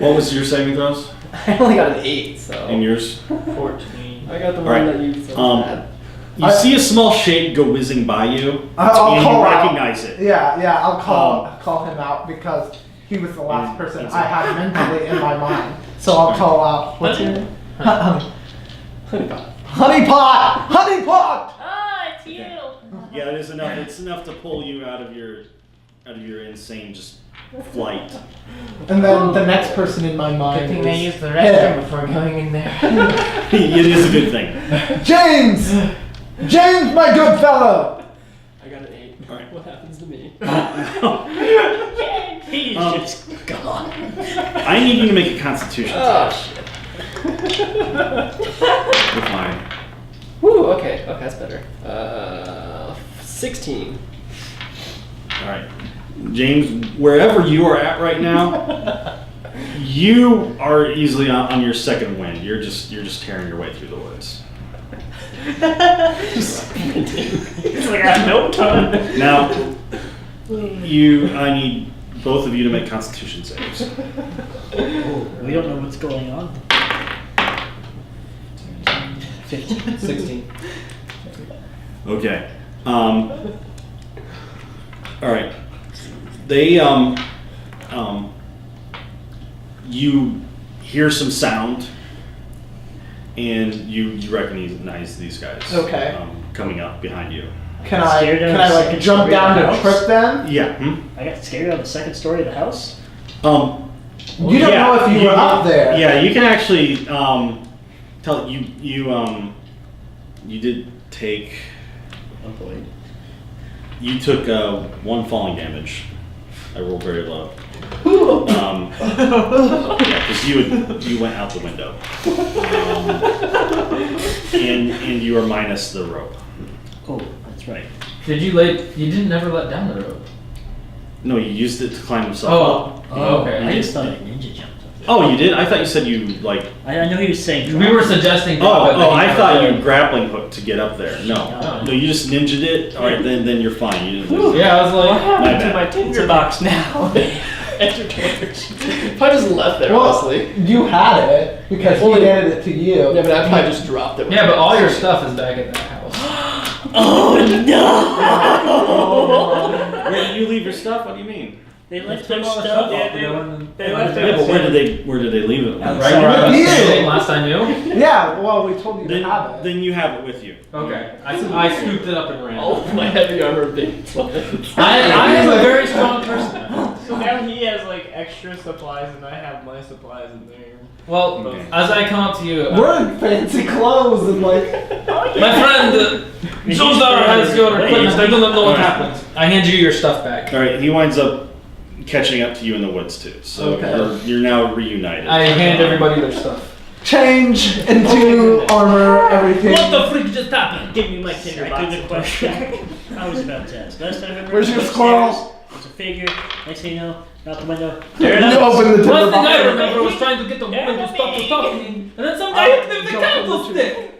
What was your saving throws? I only got an 8, so. And yours? 14. I got the one Alright. that you said bad. You see a small shape go whizzing by you, I'll and call you out. recognize it. Yeah, I'll call him out because he was the last person I had mentally in my mind. So I'll call out. What's your name? Honey. Honeypot! Honeypot! Ah, it's you. Yeah, it is enough. It's enough to pull you out of your insane just flight. And then the next person in my mind. Good thing I is used the restroom before going in there. It is a good thing. James! James, my good fellow! I got an 8. Alright. What happens to me? He's just gone. I need you to make a Constitution Oh, test. shit. You're fine. Woo, okay, that's better. 16. All right, James. Wherever you are at right now, you are easily on your second wind. You're just tearing your way through the woods. It's like I have no time. Now, I need both of you to make Constitution saves. We don't know what's going on. 15. 16. Okay. All right. They you hear some sound, and you recognize these guys. Okay. Coming up behind you. Can I Scared of like second jump story down of the to house? trip them? Yeah. I got scared on the second story of the house. You don't Yeah, know if you were up there. Yeah, you can actually tell you did take. Oh boy. You took 1 falling damage. I rolled very low. Yeah, because you went out the window, and you are minus the rope. Oh, that's right. You didn't never let down the rope. No, you used it to climb himself up. Oh, okay. I just thought I ninja jumped. Oh, you did? I thought you said you like. I know he was saying. We were suggesting. I thought you grappling hooked to get up there. No, Oh. no, you just ninja'd it. All right, then you're fine. You didn't lose it. Yeah, I was like, My bad. My tinder box now. Entertainers. Probably just left there, Well, honestly. you had it because he Well, handed it to you. Yeah, but I probably just dropped it. yeah, but all your stuff is back at that house. Oh no! Where did you leave your stuff? What do you mean? They left took their all the stuff. stuff. They left Yeah, but where did they leave it? Right where I was You. standing last I knew. Yeah, well, we told you to have it. Then you have it with you. Okay, I scooped it up and ran. Oh, my heavy armor big. I am a very strong person. So now he has like extra supplies and I have my supplies in there. Well, Okay. as I come up to you, We're in fancy clothes and like. my friend Zoldar has your equipment. I do not know what happened. I hand you your stuff back. All right, he winds up catching up to you in the woods too. So Okay. you're now reunited. I hand everybody their stuff. Change into armor, everything. What the freak just happened? Give me my tinder Right, box. good question. I was about to ask. Last time I remember, Where's your upstairs, squirrel? There's a figure. Next thing you know, out the window. You open the One tinder thing I box. remember was trying to get the woman to stop me, and then some guy hit me with a Jump on the candlestick.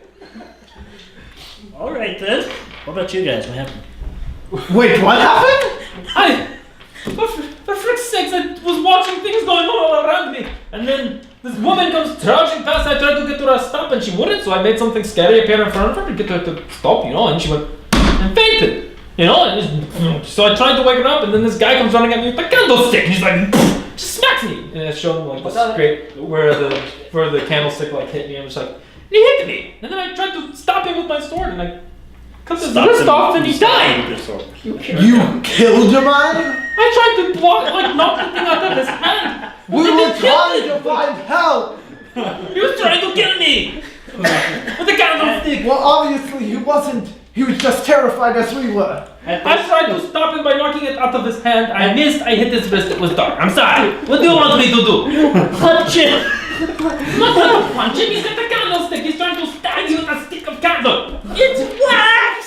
All right then. What about you guys? What happened? Wait, what happened? For frick's sakes, I was watching things going on all around me, and then this woman comes charging past. I tried to get her to stop, and she wouldn't. So I made something scary appear in front of her to get her to stop, and she went and fainted, And so I tried to wake her up, and then this guy comes running at me with a candlestick, and he's like, just smacks me, and I showed him like this scrape where the candlestick like hit me. I'm just like, he hit me, and then I tried to stop him with my sword, and I cut his wrist off, and he died. You killed your man? I tried to knock the thing out of his hand. We were trying to find help. He was trying to kill me with a candlestick. Well, obviously he wasn't. He was just terrified as we were. I tried to stop him by knocking it out of his hand. I missed. I hit his wrist. It was dark. I'm sorry. What do you want me to do? Punch him! I'm not trying to punch him. He's got the candlestick. He's trying to stab you with a stick of candle. It's wax!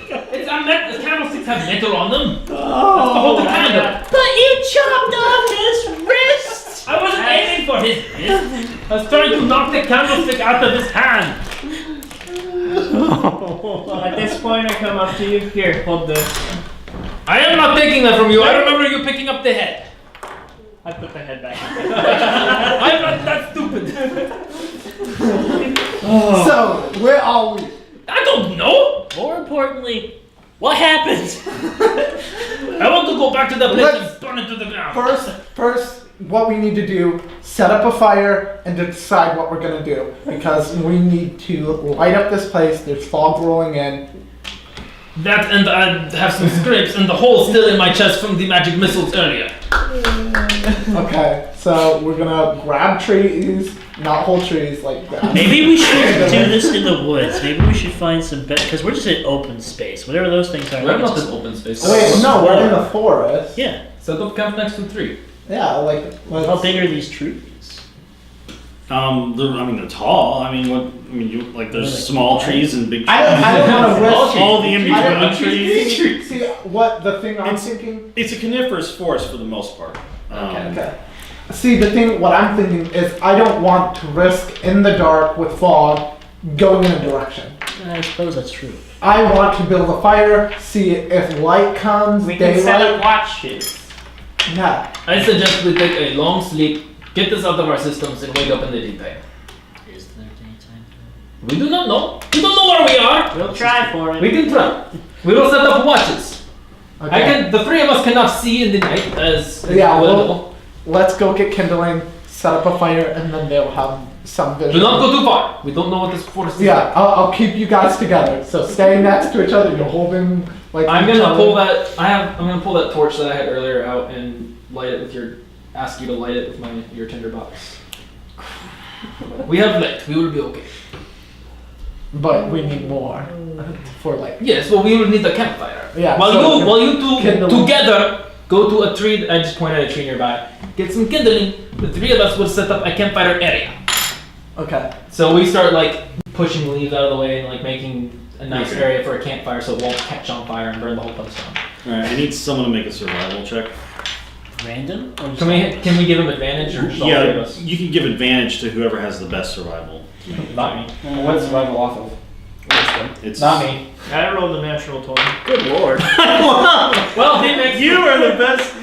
The candlesticks have metal on them. That's to hold the candle. But you chopped off his wrist! I wasn't aiming for his wrist. I was trying to knock the candlestick out of his hand. At this point, I come up to you. Here, hold this. I am not taking that from you. I remember you picking up the head. I put the head back. I'm not that stupid. So, where are we? I don't know. More importantly, what happened? I want to go back to the place Let's- and burn it to the ground. First, what we need to do, set up a fire and decide what we're gonna do. Because we need to light up this place, there's fog rolling in. That and I have some scrapes and the hole still in my chest from the magic missiles earlier. Okay, so we're gonna grab trees, not whole trees, like that. Maybe we should do this in the woods. Maybe we should find some because we're just in open space. Whatever those things are. We're not this open space. Wait, no, we're in the forest. Yeah. Set up camp next to the tree. Yeah, like, How big are these trees? They're tall. There's small trees and big trees. I don't want to risk all the in I don't- between trees. See, what the thing I'm thinking? It's a coniferous forest for the most part. Okay. See, what I'm thinking is I don't want to risk in the dark with fog going in a direction. I suppose that's true. I want to build a fire, see if light comes, We can set up daylight. watches. Yeah. I suggest we take a long sleep, get this out of our systems, and wake up in the daytime. Is there daytime? We do not know. We don't know where we are. We'll try for it. We can try. We will set up watches. Okay. The three of us cannot see in the night as Yeah, well. well, let's go get kindling, set up a fire, and then they'll have some vision. Do not go too far. We don't know what this forest is. Yeah, I'll keep you guys together. So stay next to each other. You're holding like. I'm each gonna other. pull that. I'm gonna pull that torch that I had earlier out and light it with ask you to light it with your tinderbox. We have light. We will be okay. But we need more for like. Yes. Well, we will need a campfire. Yeah. While so- you two kindle. together go to a tree. I just pointed at a tree nearby. Get some kindling. The three of us will set up a campfire area. Okay. So we start pushing leaves out of the way and making a nice Okay. area for a campfire so it won't catch on fire and burn the whole place down. Alright, I need someone to make a survival check. Random? Or just Can we give him advantage or just all three of Yeah, us? you can give advantage to whoever has the best survival. Not me. What's survival off of? It's Not me. I rolled a natural 20. Good lord. Well, he makes. You are the best.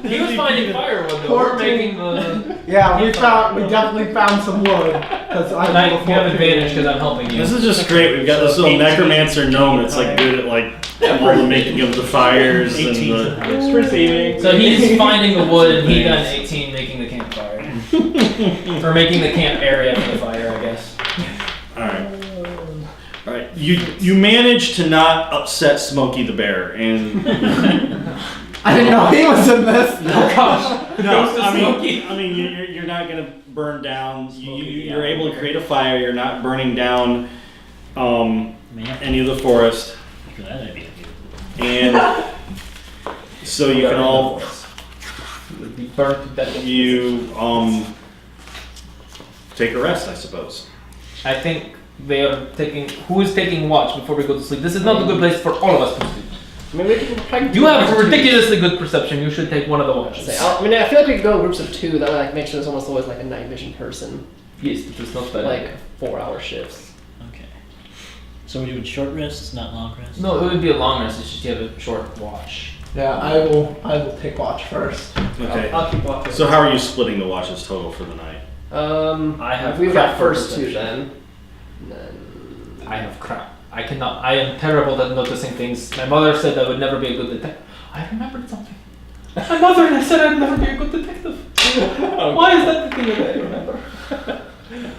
He was finding firewood though. We're making the. Yeah, we definitely found some wood because I. And I have advantage because I'm helping you. This is just great. We've got this little necromancer gnome that's good at all the making of the fires and the. It's receiving. So he's finding the wood and he got an 18 making the campfire. Or making the camp area for the fire, I guess. All right. You managed to not upset Smokey the Bear, and I didn't know he was in this. Oh gosh. no, Ghost of I Smokey. mean you're not gonna burn down. You're able to create a fire. You're not burning down any of the forest, That idea. and So you can all Would be burnt to death. you take a rest, I suppose. I think they are taking. Who is taking watch before we go to sleep? This is not a good place for all of us to sleep. I mean, we can probably You have a ridiculously good perception. You should take one of the watches. I mean, I feel like we could go in groups of 2. That would like make sure there's almost always like a night vision person, Yes, it's not bad. like 4-hour shifts. Okay. So we're doing short rests, not long rests? No, it would be a long rest. It's just you have a short watch. Yeah, I will take watch first. Okay. I'll keep walking. So how are you splitting the watches total for the night? I have If we've crap got for first 2 perception. then I have crap. I cannot. I am terrible at noticing things. My mother said I would never be a good detective. I remembered something. My mother said I'd never be a good detective. Why is that the thing that I remember?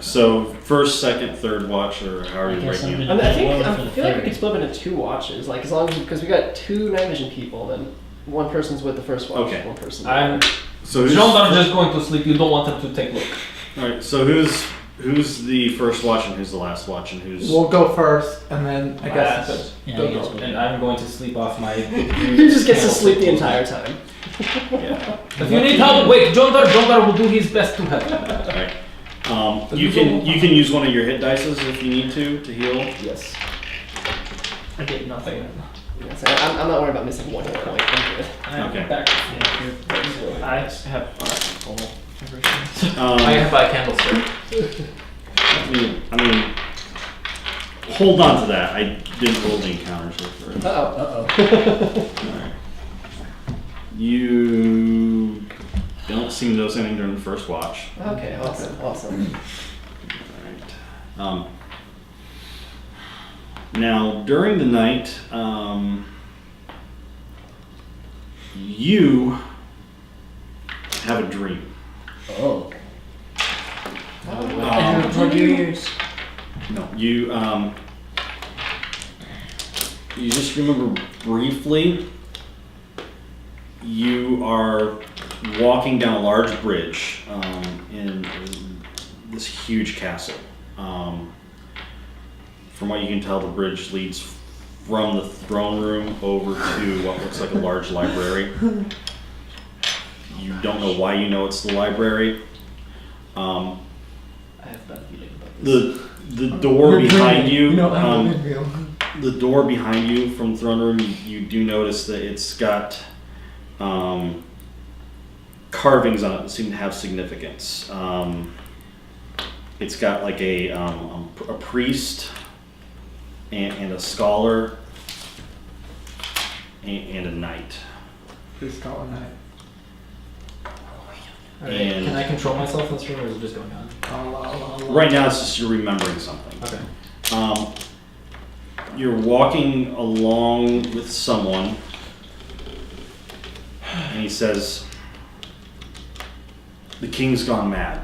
So first, second, third watch, or how are you I guess breaking I'm it? gonna- I mean, I Well, for the feel like we third. could split up into 2 watches, like as long as because we got 2 night vision people, then one person's with the first watch, Okay. one person. I'm. So who's, John are just going to sleep. You don't want them to take look. all right. So who's the first watch and who's the last watch and who's? We'll go first, and then I guess. Last. Yeah, Go I guess go. we'll And I'm going to sleep off my. He just gets to sleep the entire time. Yeah. If you need help, wait. John Dar will do his best to help. All right. You can use one of your hit dices if you need to heal. Yes. I did nothing. Yeah, so I'm not worried about missing 1 hit point. I'm good. I'm Okay. back. Yeah, you're- I have full everything. Um, I have by candlestick. I mean, hold on to that. I didn't roll the encounters for it. Uh-oh. Alright. You don't seem to notice anything during the first watch. Okay, awesome. Alright. Now, during the night, you have a dream. Oh. Um, Plug your ears. No, you just remember briefly. You are walking down a large bridge in this huge castle. From what you can tell, the bridge leads from the throne room over to what looks like a large library. You don't know why you know it's the library. I have bad feeling about this. The door behind you, You know, I'm a good deal. the door behind you from the throne room, you do notice that it's got carvings on it that seem to have significance. It's got like a priest and a scholar and a knight. Please call it night. Alright, And- can I control myself in this room, or is it just going on? Right now, it's just you're remembering something. Okay. You're walking along with someone, and he says, "The king's gone mad.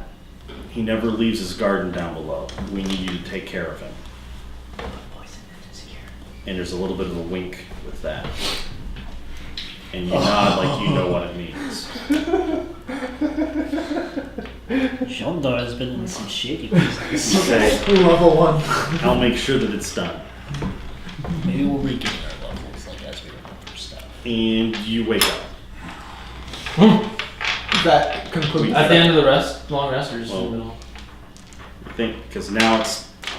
He never leaves his garden down below. We need you to take care of him." And there's a little bit of a wink with that. And you nod like you know what it means. Shondar has been in some shady business. You say, Level 1. "I'll make sure that it's done." Maybe we'll regain our levels, like as we remember stuff. And you wake up. That concludes. At the end of the rest, long rest, or just in Well, the middle? I think, because now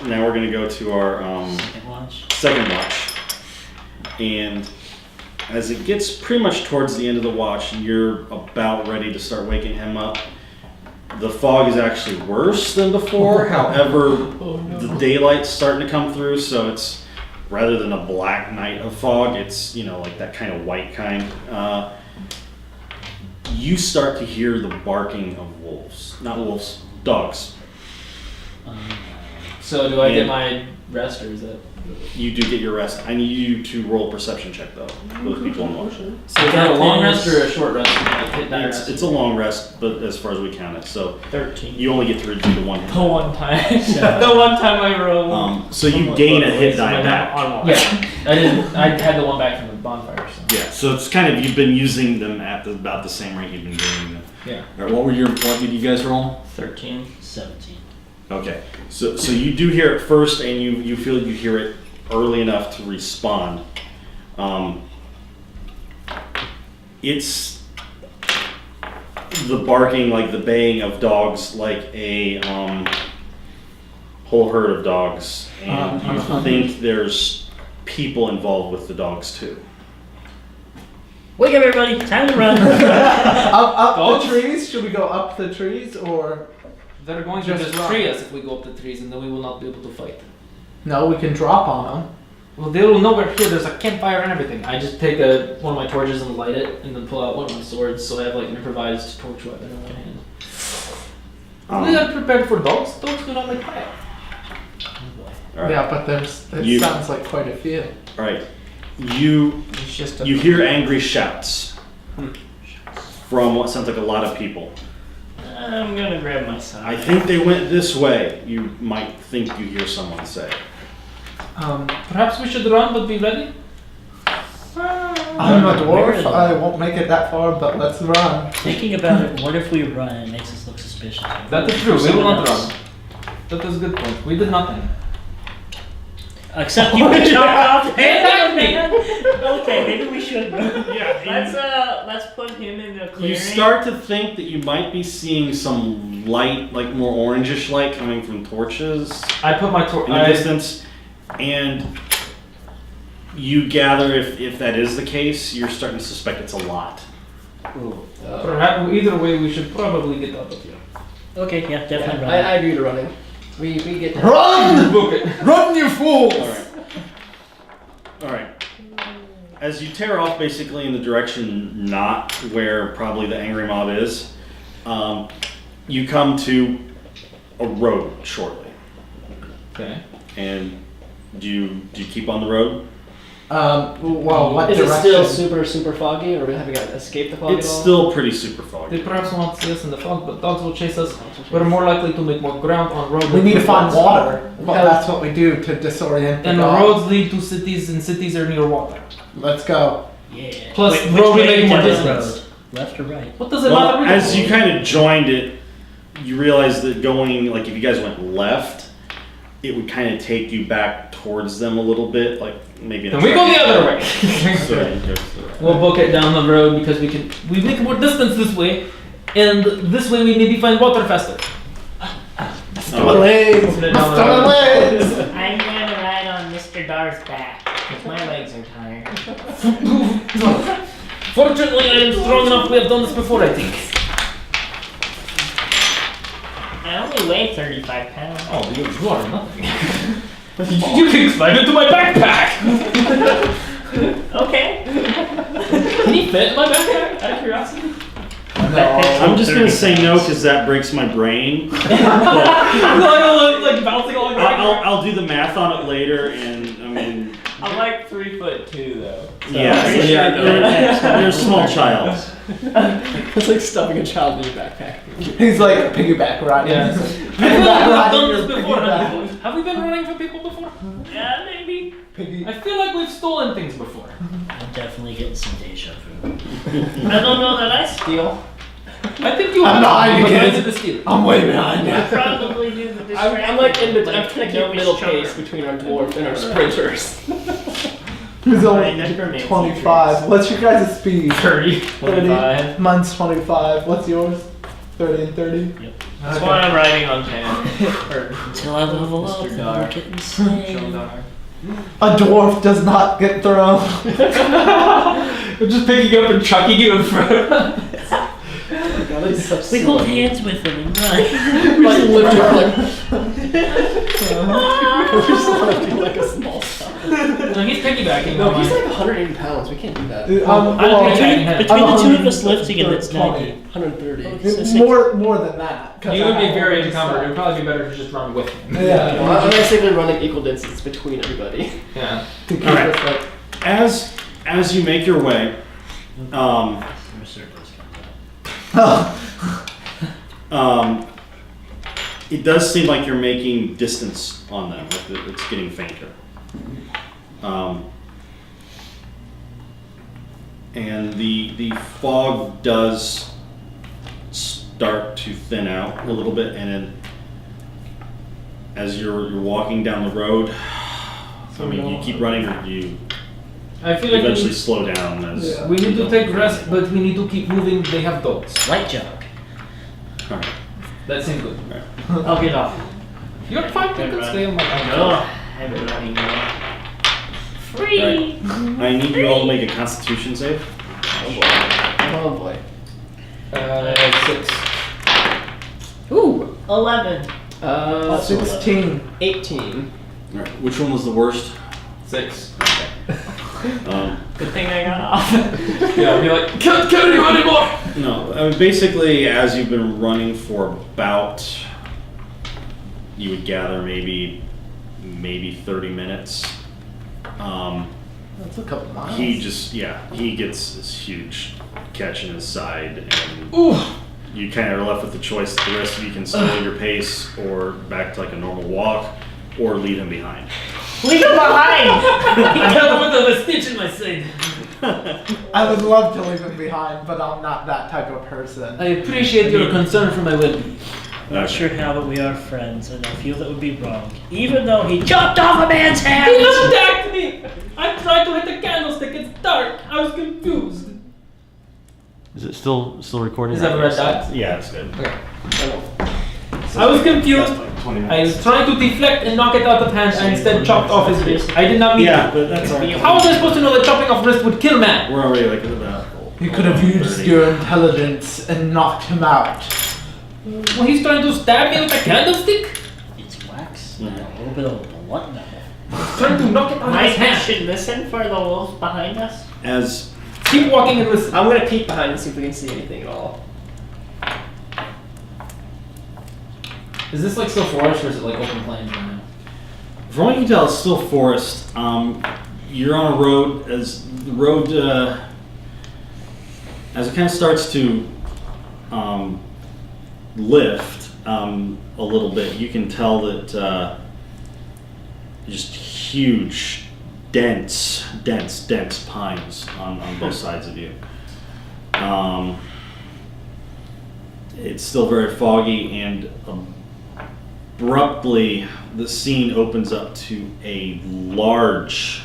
we're going to go to our Second watch. second watch. And as it gets pretty much towards the end of the watch, and you're about ready to start waking him up, the fog is actually worse than before. However, the daylight's starting to come through, so it's rather than a black night of fog, it's, like that kind of white kind. You start to hear the barking of wolves. Not wolves, dogs. So do I And- get my rest, or is that? You do get your rest. I need you to roll a perception check, though. Those people in motion. So is that a long rest or a short rest? Like hit that rest? It's a long rest, but as far as we count it, so 13. you only get to do the one hit. The one time. The one time I rolled. So you gain a hit die back. Yeah, I didn't. I had the one back from the bonfire. So. Yeah, so it's kind of, you've been using them at about the same rate you've been doing them. Yeah. All right, what did you guys roll? 13. 17. Okay, so you do hear it first, and you feel you hear it early enough to respond. It's the barking, like the baying of dogs, like a whole herd of dogs, and you think there's people involved with the dogs too. Wake up, everybody! Time to run. Up Dogs? the trees? Should we go up the trees or? They're going to Just destroy run. us if we go up the trees, and then we will not be able to fight. No, we can drop on them. Well, they will know we're here. There's a campfire and everything. I just take one of my torches and light it, and then pull out one of my swords, so I have like an improvised torch weapon in one hand. We are prepared for dogs. Dogs do not like fire. All right. Yeah, but it sounds like quite a few. All right. You It's just hear angry shouts from what sounds like a lot of people. I'm gonna grab my son. I think they went this way. You might think you hear someone say. Perhaps we should run, but be ready. I'm a dwarf. I won't make it that far, but let's run. Thinking about it, what if we run? It makes us look suspicious. That is true. We will Someone not else. run. That is a good point. We did nothing. Except you can jump off. Hey, attack me! Okay, maybe we should run. Let's put him in the clearing. You start to think that you might be seeing some light, like more orangish light coming from torches I put my torch in the distance, and you gather if that is the case, you're starting to suspect it's a lot. Perhaps either way, we should probably get out of here. Okay, yeah, definitely run. I agree to running. We get down. Run! Book it. Run, you fools! All right. As you tear off basically in the direction not where probably the angry mob is, you come to a road shortly. Okay. And do you keep on the road? Well, what Is direction? it still super foggy, or have we got escaped the fog It's at all? still pretty super foggy. They perhaps won't see us in the fog, but dogs will chase us. We're more likely to make more ground on roads. We need to find water. Well, Yeah. that's what we do to disorient the And the dogs. roads lead to cities, and cities are near water. Let's go. Yeah. Plus, Which road way make more down the distance. road? Left or right? What does it Well, matter? as you kind of joined it, you realize that going, like if you guys went left, it would kind of take you back towards them a little bit, like maybe. Then we go the other way. So, We'll book it down the road because we make more distance this way, and this way we maybe find water faster. My legs! Open it My down the stomach road. legs! I'm gonna ride on Mr. Dar's back because my legs are tired. Fortunately, I am strong enough. We have done this before, I think. I only weigh 35 pounds. Oh, you are nothing. You can climb into my backpack. Okay. Can he fit in my backpack? Out of curiosity. I'm just gonna say no because that breaks my brain. like bouncing all I'll do the math on it later, and I mean, I'm like 3'2" though. yeah, pretty so sure you're a small child. It's like stuffing a child in your backpack. He's like piggyback riding. Yeah. I Piggyback feel like we've done riding this your before. piggyback. Have we been running from people before? Yeah, maybe. Piggy. I feel like we've stolen things before. I'm definitely getting some deja vu. I don't know that I steal. I think you I'm have. behind you, but I kids. did the steal. I'm way behind you. I probably do the I'm like in between. I'm distracting, trying to keep nobody's middle charm. pace between our dwarf and our sprinters. He's only My necromancy 25. What's your guys' speed? 30. 30. Mine's 25. What's yours? 30 and 30? That's why I'm riding on Pan. Until I level up, Mr. and Dar. I'll get insane. Shondar. A dwarf does not get thrown. I'm just picking up and chucking you in front. We hold hands with them and run. Like lift her like. We just want to do like a small stop. No, he's piggybacking. No, on he's my- like 180 pounds. We can't do that. Between the two of us lifting him, it's 90. 130. So six- More than that. 'cause You I would be have very all this encumbered. It would stuff. probably be better to just run with him. Yeah. Well, I'm basically running equal distance between everybody. Yeah. To keep Alright. us like. As you make your way, it does seem like you're making distance on them. Like it's getting fainter. And the fog does start to thin out a little bit, and then as you're walking down the road, I mean, you keep running or you I feel like eventually slow down as. Yeah. we need to take rest, but we need to keep moving. They have dogs. Light jog. All right. That seems good. I'll get off. You're fine. You can stay on my No, I'm running now. Free! I need you all to make a Constitution save. Oh boy. 6. Ooh. 11. 16. 18. All right. Which one was the worst? 6. Good thing I got off. Yeah, I'll be like, can't carry you anymore! No. I mean, basically, as you've been running for about, you would gather maybe 30 minutes. That's a couple miles. He gets this huge catch in his side, and Ooh! you kind of are left with the choice. The rest of you can slow your pace, or back to like a normal walk, or leave him behind. Leave him behind! I got a bit of a stitch in my side. I would love to leave him behind, but I'm not that type of person. I appreciate your concern for my well-being. Not sure how, but we are friends, and I feel that would be wrong. Even though he chopped off a man's He hand! attacked me! I tried to hit the candlestick, it's dark. I was confused. Is it still recording? Is that red dot? Yeah, it's good. Okay. I was confused. That's like 20 I minutes. was trying to deflect and knock it out of hand, and instead chopped off his wrist. I did not mean Yeah, to. but that's all right. How was I supposed to know that chopping off wrist would kill man? We're already like at about. You could have used 30. your intelligence and knocked him out. Well, he's trying to stab me with a candlestick? It's wax. Mhm. A little bit of blood now. He's trying to knock it out of Might his we hand. should listen for the wolves behind us? As Keep walking and listen. I'm gonna peek behind and see if we can see anything at all. Is this like still forest or is it like open plains right now? from what you can tell, it's still forest. You're on a road. As the road, as it kind of starts to lift a little bit, you can tell that just huge, dense pines on both sides of you. It's still very foggy, and abruptly the scene opens up to a large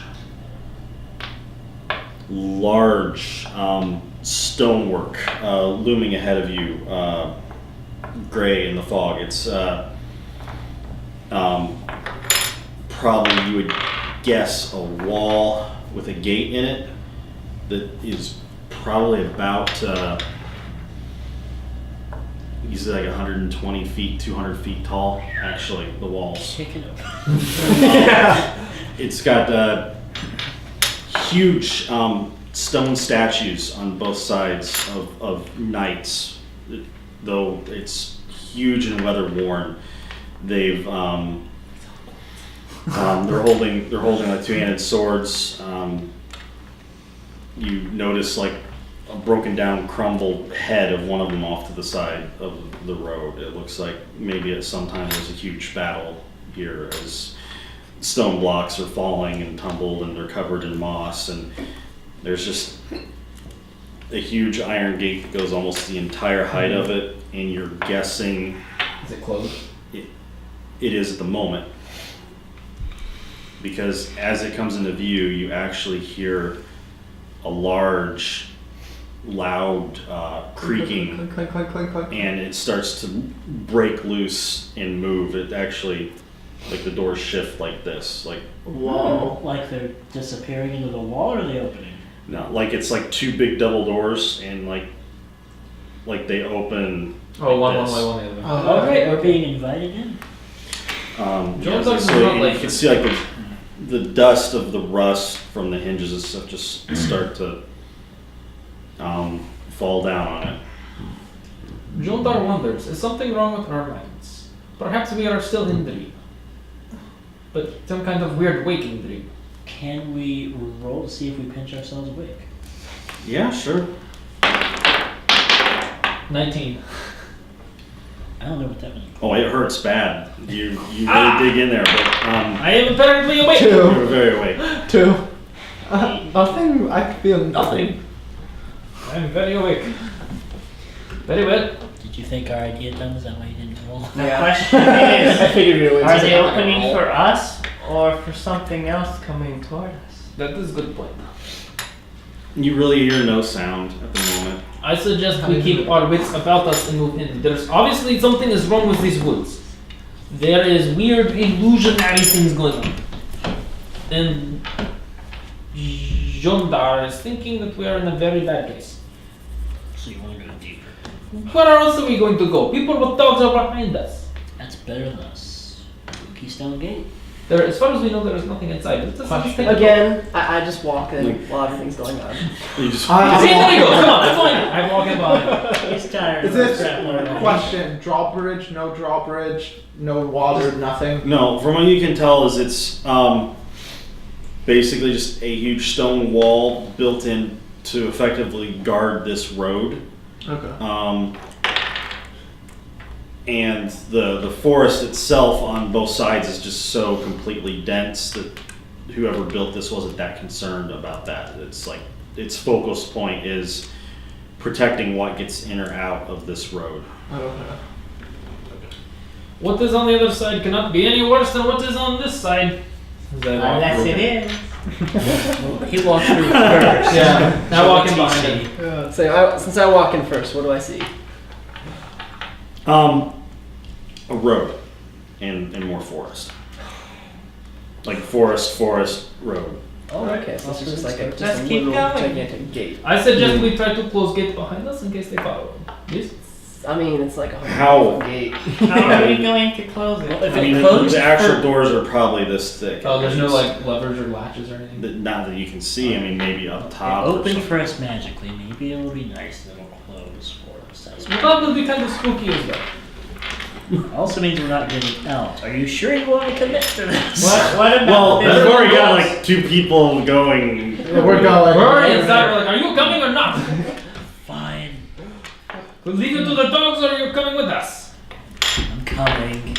stonework looming ahead of you, gray in the fog. It's probably, you would guess, a wall with a gate in it that is probably about he's like 120 feet, 200 feet tall, actually, the walls. Kick it over. It's got huge stone statues on both sides of knights, though it's huge and weather worn. They've they're holding like two-handed swords. You notice like a broken down, crumbled head of one of them off to the side of the road. It looks like maybe at some time there was a huge battle here, as stone blocks are falling and tumbled and they're covered in moss, and there's just a huge iron gate that goes almost the entire height of it, and you're guessing Is it closed? it is at the moment, because as it comes into view, you actually hear a large, loud creaking, Clink, clink, clink, clink. and it starts to break loose and move. It actually, like the doors shift like this, like Whoa. Like they're disappearing into the wall, or are they opening? no, like it's like two big double doors, and like they open. Oh, like one this. way, one the other. Oh, Alright, we're being invited in. Yeah, Jones so doesn't look you like- can see like the dust of the rust from the hinges and stuff just start to fall down on it. Jondar wonders, is something wrong with our minds? Perhaps we are still in dream. But some kind of weird waking dream. Can we roll to see if we pinch ourselves awake? Yeah, sure. 19. I don't know what that means. Oh, it hurts bad. You really dig in there, but I am apparently awake! Two. you were very awake. 2. Nothing. I feel nothing. I am very awake. Very well. Did you think our idea done? Is that why you didn't roll? The question I is, figured you would. are they opening for us or for something else coming toward us? That is a good point. You really hear no sound at the moment. I suggest we keep our wits about us and move in. There's obviously something is wrong with these woods. There is weird illusionary things going on. And Jondar is thinking that we are in a very bad place. So you want to go deeper? Where else are we going to go? People with dogs are behind us. That's better than us. Keystone Gate. There, as far as we know, there is nothing inside. Let's just take a look. Again, I just walk in while everything's going on. You just See, there you go. Come on, that's fine. I walk in behind. He's tired. Is this question drawbridge? No drawbridge? No water? Nothing? no. From what you can tell, is it's basically just a huge stone wall built in to effectively guard this road. Okay. And the forest itself on both sides is just so completely dense that whoever built this wasn't that concerned about that. It's like its focus point is protecting what gets in or out of this road. Okay. What is on the other side cannot be any worse than what is on this side. Unless it is. He walked through first. Yeah, I walk in behind TC. him. Since I walk in first, what do I see? A road and more forest. Like forest, road. Oh, okay. So it's just like a, just Let's a keep little going. gigantic gate. I suggest we try to close gate behind us in case they follow. Yes? I mean, it's like a How? gate. How are we going to close it? If I mean, it closed, the actual doors are probably this thick. Oh, there's no like levers or latches or anything. Not that you can see. I mean, maybe up top. or open something. for us magically. Maybe it'll be nice and it'll close for us. That's That would be kind of spooky as well. also means we're not getting out. Are you sure you want to commit to this? What about Well, this? we've already got like 2 people going. Yeah, we're going. We're already inside. We're like, are you coming or not? Fine. We'll leave it to the dogs, or are you coming with us? I'm coming.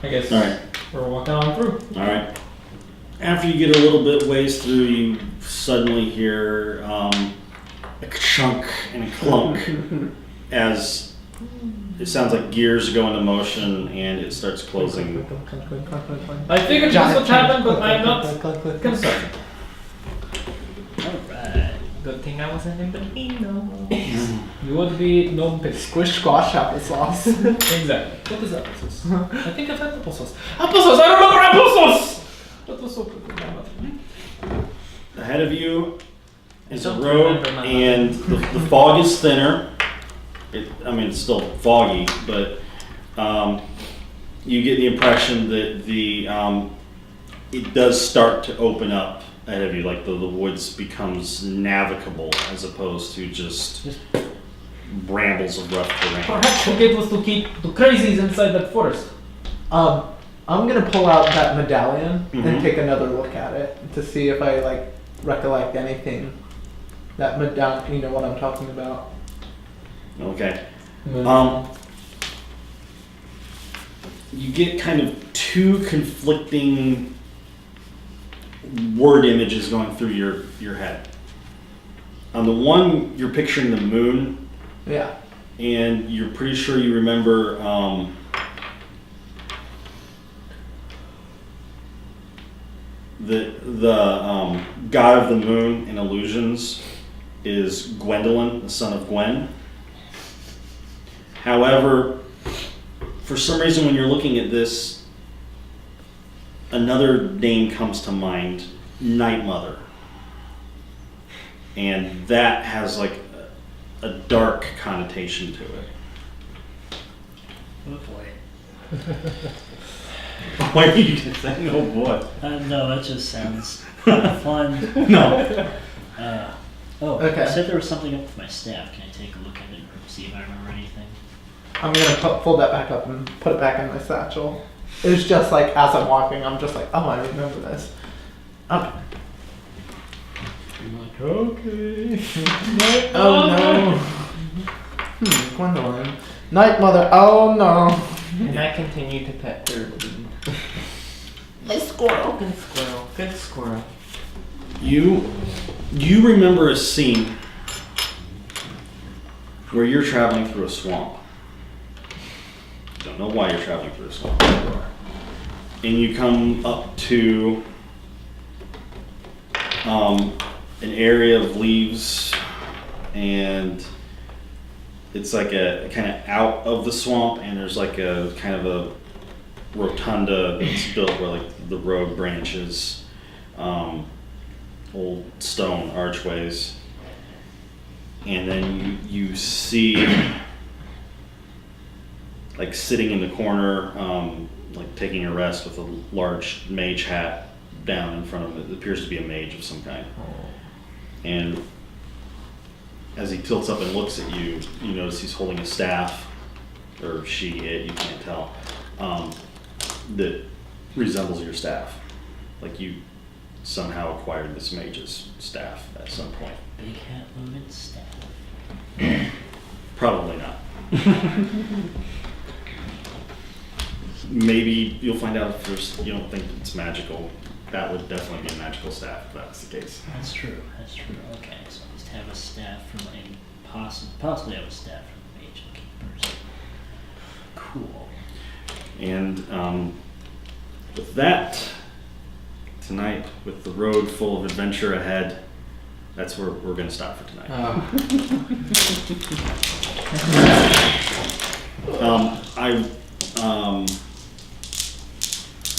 I guess All right. we're walking on through. All right. After you get a little bit ways through, you suddenly hear a chunk and a clunk as it sounds like gears go into motion and it starts closing. I figured this would happen, but I'm not concerned. Alright. Good thing I wasn't in Filipino. You would be no pity. Squish squash applesauce. Exactly. What is applesauce? I think I've had applesauce. Applesauce! I remember applesauce! That was so good. Ahead of you is a Don't road, remember my and the fog is thinner. It's still foggy, but you get the impression that it does start to open up ahead of you, like the woods becomes navigable as opposed to just brambles of rough terrain. Perhaps the gate was to keep the crazies inside that forest. I'm gonna pull out that medallion Mhm. and take another look at it to see if I like recollect anything. That medallion, you know what I'm talking about. Okay. You get kind of 2 conflicting word images going through your head. On the one, you're picturing the moon, Yeah. and you're pretty sure you remember the god of the moon in illusions is Gwendolyn, the son of Gwen. However, for some reason when you're looking at this, another name comes to mind, Night Mother. And that has like a dark connotation to it. Oh boy. Why are you just saying, oh boy? No, that just sounds fun. No. Okay. I said there was something up with my staff. Can I take a look at it and see if I remember anything? I'm gonna fold that back up and put it back in my satchel. It's just like as I'm walking, I'm just like, oh, I remember this. Okay. Okay. Oh no. Gwendolyn. Night Mother. Oh no. And I continue to pet her. My squirrel. Good squirrel. Good squirrel. You remember a scene where you're traveling through a swamp. You don't know why you're traveling through a swamp. and you come up to an area of leaves, and it's like a kind of out of the swamp, and there's like a kind of a rotunda that's built where like the road branches, old stone archways, and then you see like sitting in the corner, like taking a rest with a large mage hat down in front of it. It appears to be a mage of some kind. And as he tilts up and looks at you, you notice he's holding a staff, or she, it, you can't tell, that resembles your staff. Like you somehow acquired this mage's staff at some point. Big hat loaded staff. Probably not. Maybe you'll find out if there's, you don't think it's magical. That would definitely be a magical staff if that's the case. That's true. That's true. Okay, so I just have a staff from a possibly have a staff from the mage keepers. Cool. And with that, tonight, with the road full of adventure ahead, that's where we're going to stop for tonight.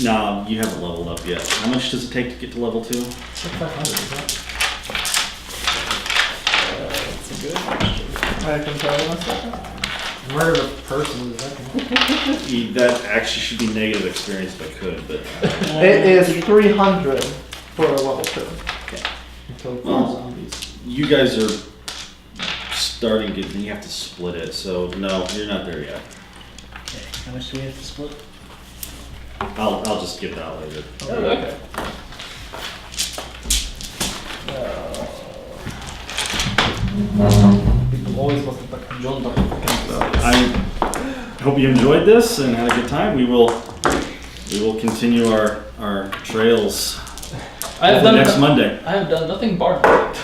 No, you haven't leveled up yet. How much does it take to get to level 2? 500, is that? That's a good question. I can tell you in a second. Murder a person, is that? That actually should be negative experience if I could, but It is 300 for a level 2. Until Well, zombies. you guys are starting to, then you have to split it, so no, you're not there yet. Okay, how much do we have to split? I'll just give that later. Oh, okay. People always must have like John I hope you enjoyed this and had a good time. We will continue our trails I have hopefully done next Monday. I have done nothing barbaric.